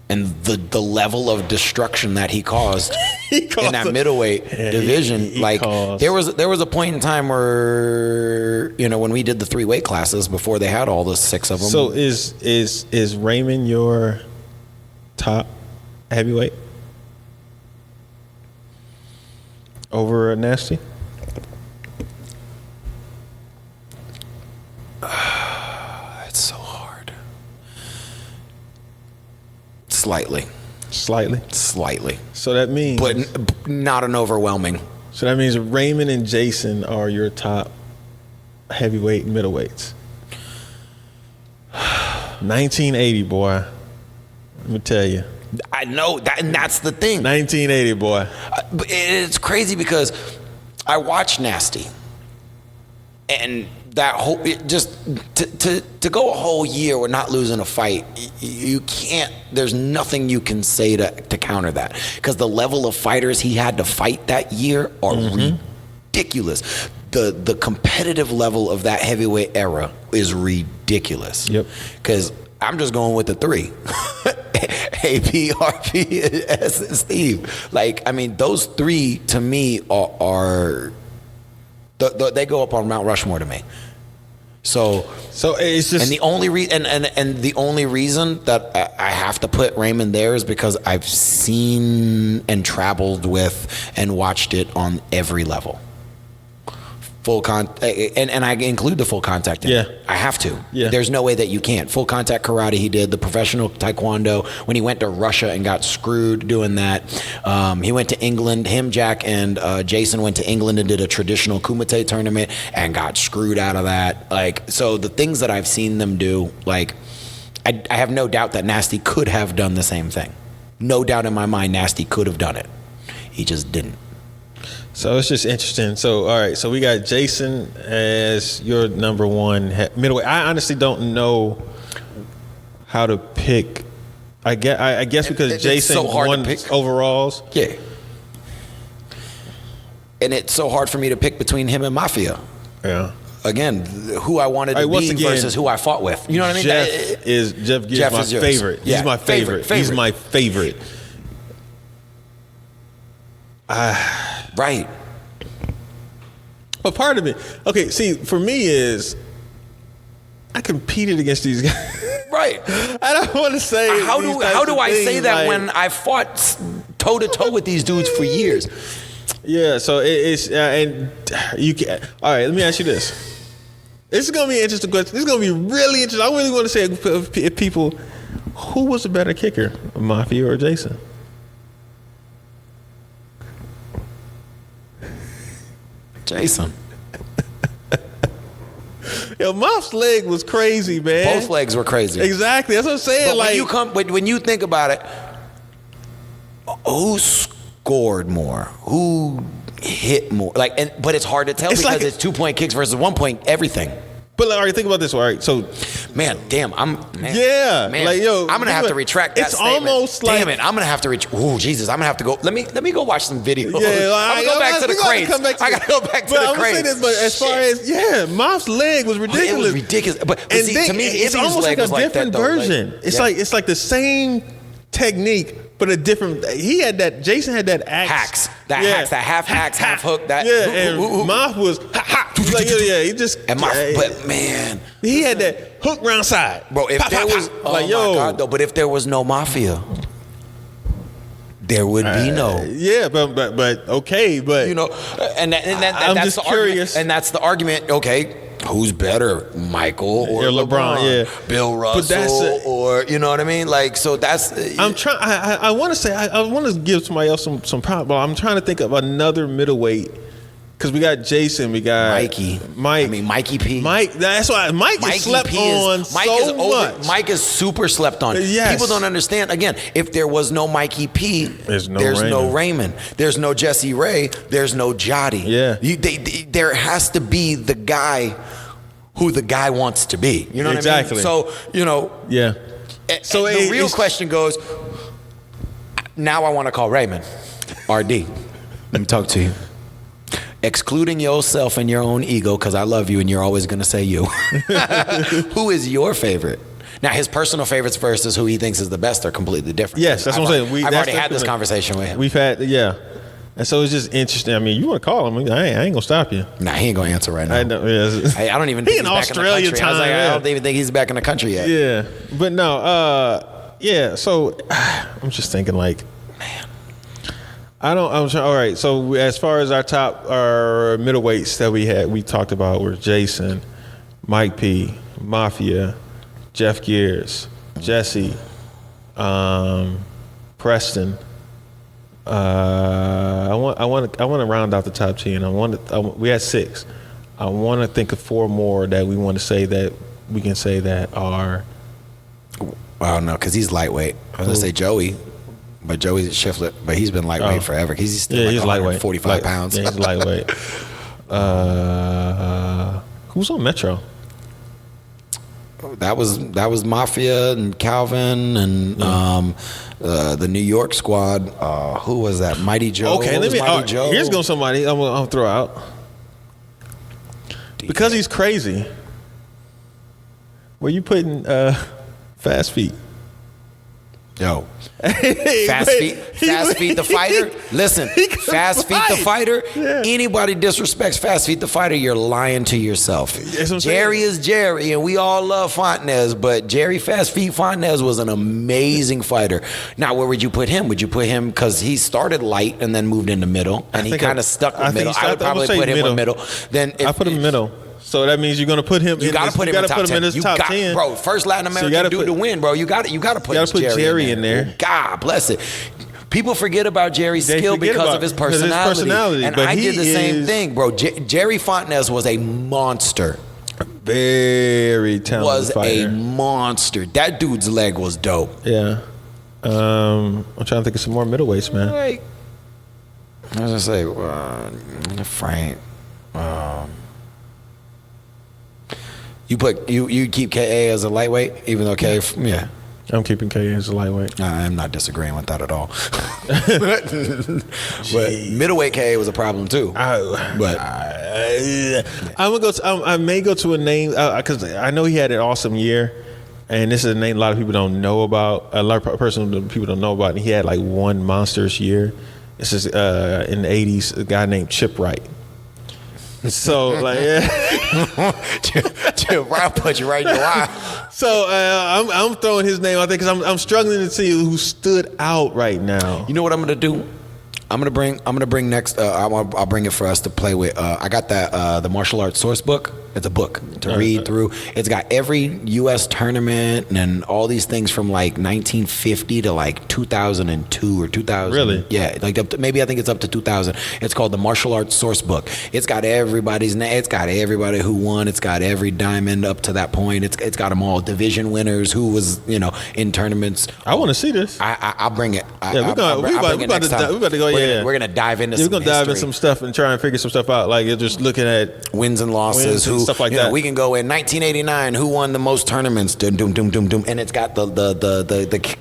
And the level of destruction that he caused in that middleweight division, there was a point in time where when we did the 3 weight classes before they had all the 6 of them. So is Raymond your top heavyweight over Nasty? It's so hard. Slightly. So that means, but not an overwhelming. So that means Raymond and Jason are your top heavyweight and middleweights. 1980, boy. Let me tell you. I know that, and that's the thing. 1980, boy. But it's crazy because I watched Nasty, and that whole to go a whole year with not losing a fight, you can't. There's nothing you can say to counter that, because the level of fighters he had to fight that year are ridiculous. The competitive level of that heavyweight era is ridiculous. Yep. Because I'm just going with the 3. AP, RP, S, and Steve. Those 3 to me are they go up on Mount Rushmore to me. So it's just, and the only the only reason that I have to put Raymond there is because I've seen and traveled with and watched it on every level. Full and I include the full contact in it. I have to. Yeah. There's no way that you can't. Full contact karate he did, the professional taekwondo, when he went to Russia and got screwed doing that. He went to England, Jack, and Jason went to England and did a traditional kumite tournament and got screwed out of that. So the things that I've seen them do, I have no doubt that Nasty could have done the same thing. No doubt in my mind Nasty could have done it. He just didn't. So it's just interesting. So, all right. So we got Jason as your number 1 middleweight. I honestly don't know how to pick. I guess because Jason so won overalls. Yeah. And it's so hard for me to pick between him and Mafia. Yeah. Again, who I wanted to be versus who I fought with. You know what I mean? Jeff is my favorite. Yeah, he's my favorite. He's my favorite. Right. But part of it, okay, see, for me is I competed against these guys. Right. I don't want to say how do I say that when I fought toe to toe with these dudes for years? Yeah, so it's and you can. All right, let me ask you this: This is gonna be an interesting question. This is gonna be really interesting. I really want to say if people, who was the better kicker, Mafia or Jason? Jason. Yo, Moff's leg was crazy, man. Both legs were crazy. Exactly. That's what I'm saying. But when you think about it, who scored more? Who hit more? But it's hard to tell because it's 2-point kicks versus 1-point everything. But all right, think about this. All right, so man, I'm gonna have to retract that statement. It's almost like, damn it, I'm gonna have to oh Jesus, I'm gonna have to go. Let me go watch some videos. Yeah, I'm gonna go back to the crates. I gotta go back to the crates. But as far as Moff's leg was ridiculous. It was ridiculous. But see, to me, it's almost like a different version. It's like the same technique. But a different. Jason had that axe. That half hacks, half hook. That and Moff was he just. And but man, he had that hook round side, bro. If there was, my God, though. But if there was no Mafia, there would be no. Yeah, but okay, but and that's the curious, argument, and that's the argument. Okay. Who's better, Michael or LeBron? Yeah. Bill Russell, or you know what I mean? So that's. I'm trying. I want to say I want to give somebody else some props, but I'm trying to think of another middleweight because we got Jason, we got Mikey P. Mike. That's why Mike is slept on so much. Mike is super slept on. Yes. People don't understand. Again, if there was no Mikey P, there's no Raymond. There's no Jesse Ray. There's no Jotty. Yeah. There has to be the guy who the guy wants to be. You know what I mean? So, Yeah. So the real question goes, now I want to call Raymond. RD, let me talk to you. Excluding yourself and your own ego, because I love you and you're always going to say you. Who is your favorite? Now, his personal favorites versus who he thinks is the best are completely different. Yes, that's what I'm saying. I've already had this conversation with him. We've had, And so it's just interesting. I mean, you want to call him? I ain't gonna stop you. Nah, he ain't gonna answer right now. I know. Yeah. I don't even think he's back Australia in the country. I don't even think he's back in the country yet. Yeah, but no. So I'm just thinking, man. All right. So as far as our middleweights that we talked about were Jason, Mike P, Mafia, Jeff Gears, Jesse, Preston. I want to round out the top 10. We had 6. I want to think of 4 more that we want to say that we can say that are. Well, no, because he's lightweight. I was gonna say Joey, but Joey's a shifter, but he's been lightweight forever. He's still he's lightweight, 45 pounds. Yeah, he's lightweight. Who's on Metro? That was Mafia and Calvin and the New York squad. Who was that? Mighty Joe. Okay, here's going somebody I'm gonna throw out because he's crazy. Where you putting Fast Feet? Yo, Fast Feet the fighter. Listen, Fast Feet the fighter. Yeah. Anybody disrespects Fast Feet the fighter, you're lying to yourself. Jerry is Jerry, and we all love Fontenez, but Jerry Fast Feet Fontenez was an amazing fighter. Now, where would you put him? Would you put him because he started light and then moved into middle, and he kind of stuck with middle? I would probably put him in middle. Then I put him in middle. So that means you're gonna put him. You gotta put him in the top 10, bro. First Latin American dude to win, bro. You got to put Jerry in there. God bless it. People forget about Jerry's skill because of his personality. And I did the same thing, bro. Jerry Fontenez was a monster. Very talented fighter. A monster. That dude's leg was dope. Yeah. I'm trying to think of some more middleweights, man. I was gonna say Frank. You keep KA as a lightweight, even though KA, yeah. I'm keeping KA as a lightweight. I'm not disagreeing with that at all. But middleweight KA was a problem too. I'm gonna go. I may go to a name because I know he had an awesome year, and this is a name a lot of people don't know about. A lot of person people don't know about. And he had like one monstrous year. This is in the '80s. A guy named Chip Wright. So I'll put you right in your eye. So I'm throwing his name out there because I'm struggling to see who stood out right now. You know what I'm gonna do? I'm gonna bring next. I'll bring it for us to play with. I got that the martial arts source book. It's a book to read through. It's got every U.S. tournament and all these things from like 1950 to like 2002 or 2000. Really? Yeah, like maybe I think it's up to 2000. It's called the Martial Arts Source Book. It's got everybody's name. It's got everybody who won. It's got every diamond up to that point. It's got them all, division winners, who was in tournaments. I want to see this. I'll bring it. Yeah, we about to go. We're gonna dive into. We're gonna dive into some stuff and try and figure some stuff out. Like you're just looking at wins and losses, and stuff like that. We can go in 1989. Who won the most tournaments? Doom, doom, doom, doom, doom. And it's got the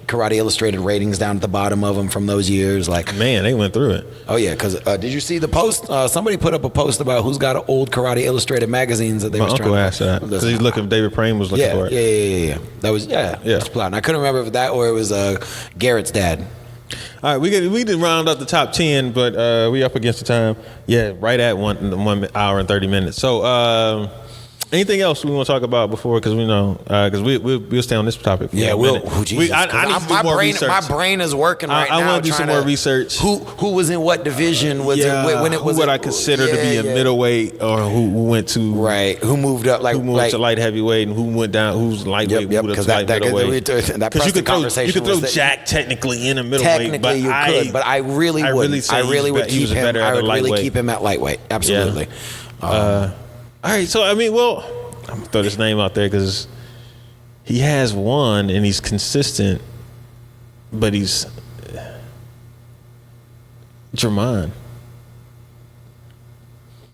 Karate Illustrated ratings down at the bottom of them from those years. Like, man, they went through it. Oh yeah, because did you see the post? Somebody put up a post about who's got old Karate Illustrated magazines that they. My uncle asked that because he's looking. David Prame was looking for it. Yeah. That was plotting. I couldn't remember if that or it was Garrett's dad. All right, we didn't round up the top 10, but we up against the time. Yeah, right at 1 hour and 30 minutes. So anything else we want to talk about before? Because we know, because we'll stay on this topic. Yeah, we'll. Oh, Jesus. I need to do more research. My brain is working right now. I want to do some more research. Who was in what division? Was it when it was? Who would I consider to be a middleweight, or who went to Who moved up? Who moved to light heavyweight, and who went down? Who's lightweight? Because because you could throw Jack technically in a middleweight. Technically, you could, but I really would keep him. I would really keep him at lightweight. Absolutely. All right, so I mean, I'm gonna throw this name out there because he has won and he's consistent, but he's Jermon.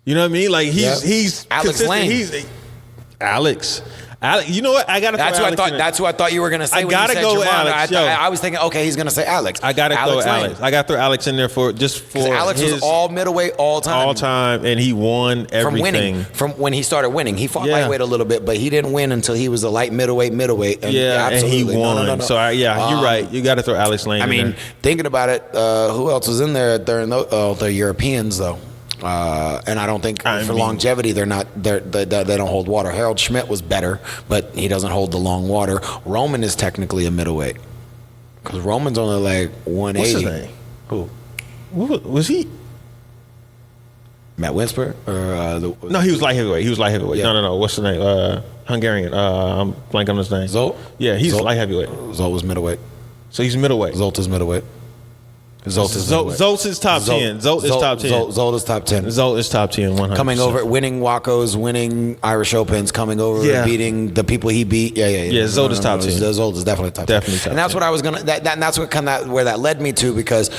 You know what I mean? Like he's Alex consistent. Lane. He's Alex. You know what? I gotta. That's who I thought you were gonna say. I gotta go with Alex. I was thinking, okay, he's gonna say Alex. I gotta throw Alex. I gotta throw Alex in there for Alex was all middleweight all time, and he won everything from when he started winning. He fought lightweight a little bit, but he didn't win until he was a light middle-weight. And and he won. No. So you're right. You got to throw Alex Lane. I mean, thinking about it, who else was in there during the Europeans though? And I don't think for longevity they don't hold water. Harold Schmidt was better, but he doesn't hold the long water. Roman is technically a middleweight because Roman's only like 180. What's his name? Who was he? Matt Winsper? No, he was light heavyweight. Yeah. No. What's the name? Hungarian. I'm blanking on his name. Zolt? Yeah, he's light heavyweight. Zolt was middleweight. So he's middleweight. Zolt is middleweight. Zolt is top 10. Zolt is top 10. Zolt is top 10. Zolt is top 10, 100%. Coming over, winning Wacos, winning Irish Opens, coming over, beating the people he beat. Yeah. Zolt is top 10. Zolt is definitely top 10. Definitely top 10. And that's what I was gonna. That's what kind of where that led me to because.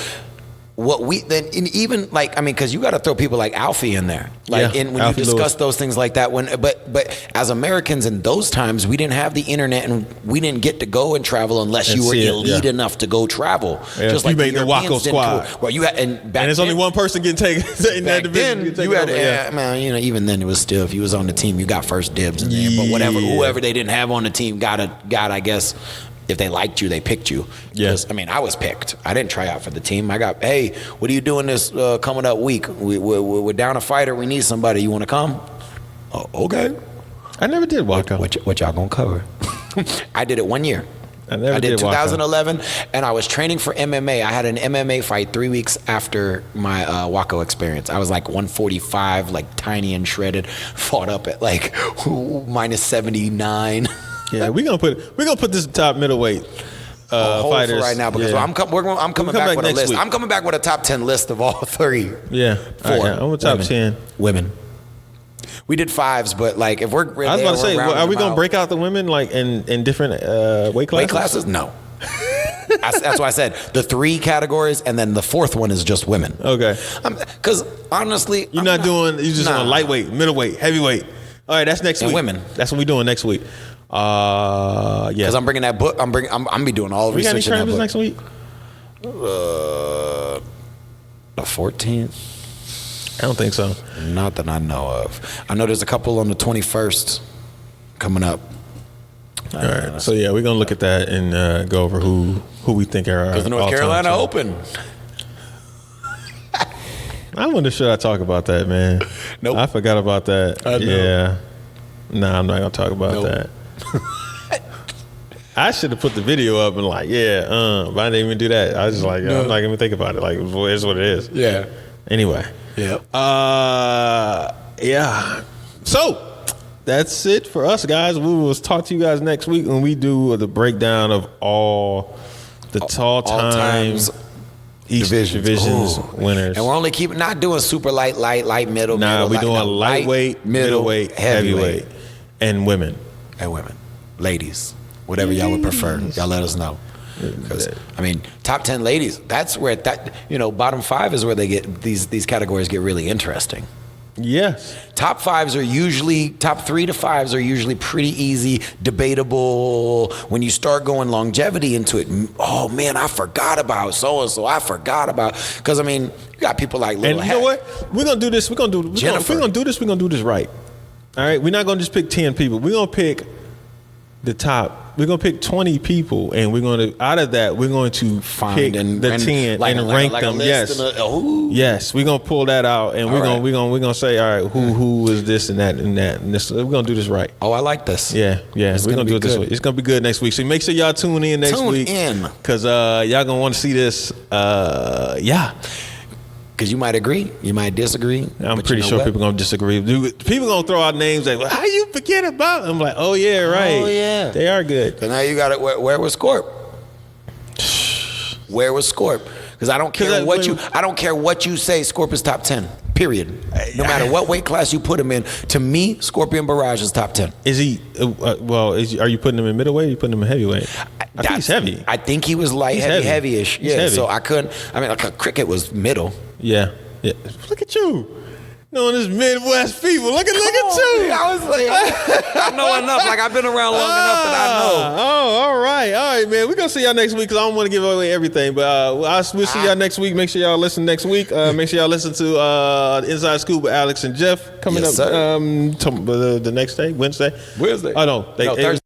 What we then even like because you got to throw people like Alfie in there when you discuss those things like that but as Americans in those times we didn't have the internet and we didn't get to go and travel unless you were elite enough to go travel just like you made the Waco squad. Well, you had and there's only one person getting taken in that division. You had man, even then it was still if you was on the team you got first dibs in there. But whoever they didn't have on the team got I guess. If they liked you, they picked you. Yes. I was picked. I didn't try out for the team. I got, hey, what are you doing this coming up week? We're down a fighter. We need somebody. You want to come? Oh, okay. I never did Waco. What y'all going to cover? I did it 1 year. I did 2011, and I was training for MMA. I had an MMA fight 3 weeks after my Waco experience. I was like 145, like tiny and shredded. Fought up at like minus 79. Yeah, we're gonna put this top middleweight fighters for right now because I'm coming back with a list. Week. I'm coming back with a top 10 list of all three. Yeah, 4. I'm with top 10 women. We did 5s, but like if we're I was about to say, are we gonna break out the women like in different weight classes? Weight classes? No. That's why I said the 3 categories, and then the 4th one is just women. Okay. Because honestly, you're just on lightweight, middleweight, heavyweight. All right, that's next week. Women. That's what we're doing next week. Yeah. Because I'm bringing that book. I'm be doing all the research. We got any tournaments next week? The 14th. I don't think so. Not that I know of. I know there's a couple on the 21st coming up. All right. So yeah, we're gonna look at that and go over who we think are. Because the North Carolina Open. I wonder should I talk about that, man? Nope. I forgot about that. Yeah. Nah, I'm not gonna talk about that. I should have put the video up and but I didn't even do that. I was just like, I'm not even think about it. Like, it's what it is. Yeah. Anyway. Yeah. Yeah. So, that's it for us, guys. We will talk to you guys next week when we do the breakdown of all the tall times East divisions winners. And we're only not doing super light, middle. Nah, we're doing lightweight, middleweight, heavyweight, and women. Ladies, whatever y'all would prefer. Y'all let us know. Because I mean, top 10 ladies. That's where bottom 5 is where they get these categories get really interesting. Yes. Top 3 to 5s are usually pretty easy, debatable. When you start going longevity into it, oh man, I forgot about so-and-so. Because I mean, you got people like Little And you know what? We're going to do this. We're going to do this right. All right? We're not going to just pick 10 people. We're going to pick the top. We're going to pick 20 people, and we're going to, out of that, we're going to pick the 10 and rank them. Yes. Yes, we're going to pull that out, and we're going to say, all right, who is this and that and that. And this, we're going to do this right. Oh, I like this. Yeah. We're going to do it this way. It's going to be good next week. So make sure y'all tune in next week. Because y'all going to want to see this. Because you might agree, you might disagree. I'm pretty sure people gonna disagree. People gonna throw out names like, well, "How you forget about?" I'm like, "Oh yeah, right. Oh yeah, they are good." So now you got it. Where was Scorp? Where was Scorp? Because I don't care what you say. Scorp is top 10. Period. No matter what weight class you put him in. To me, Scorpion Barrage is top 10. Is he? Are you putting him in middleweight? Or are you putting him in heavyweight? I think he's heavy. I think he was light, heavy-ish. Yeah. Heavy. So I couldn't. I mean, like Cricket was middle. Yeah. Look at you. Knowing this Midwest people. Look at you. I was like, I know enough. Like, I've been around long enough that I know. Oh, all right, man. We're going to see y'all next week because I don't want to give away everything. But we'll see y'all next week. Make sure y'all listen next week. Make sure y'all listen to Inside Scoop with Alex and Jeff coming up the next day, Wednesday. Oh, no. They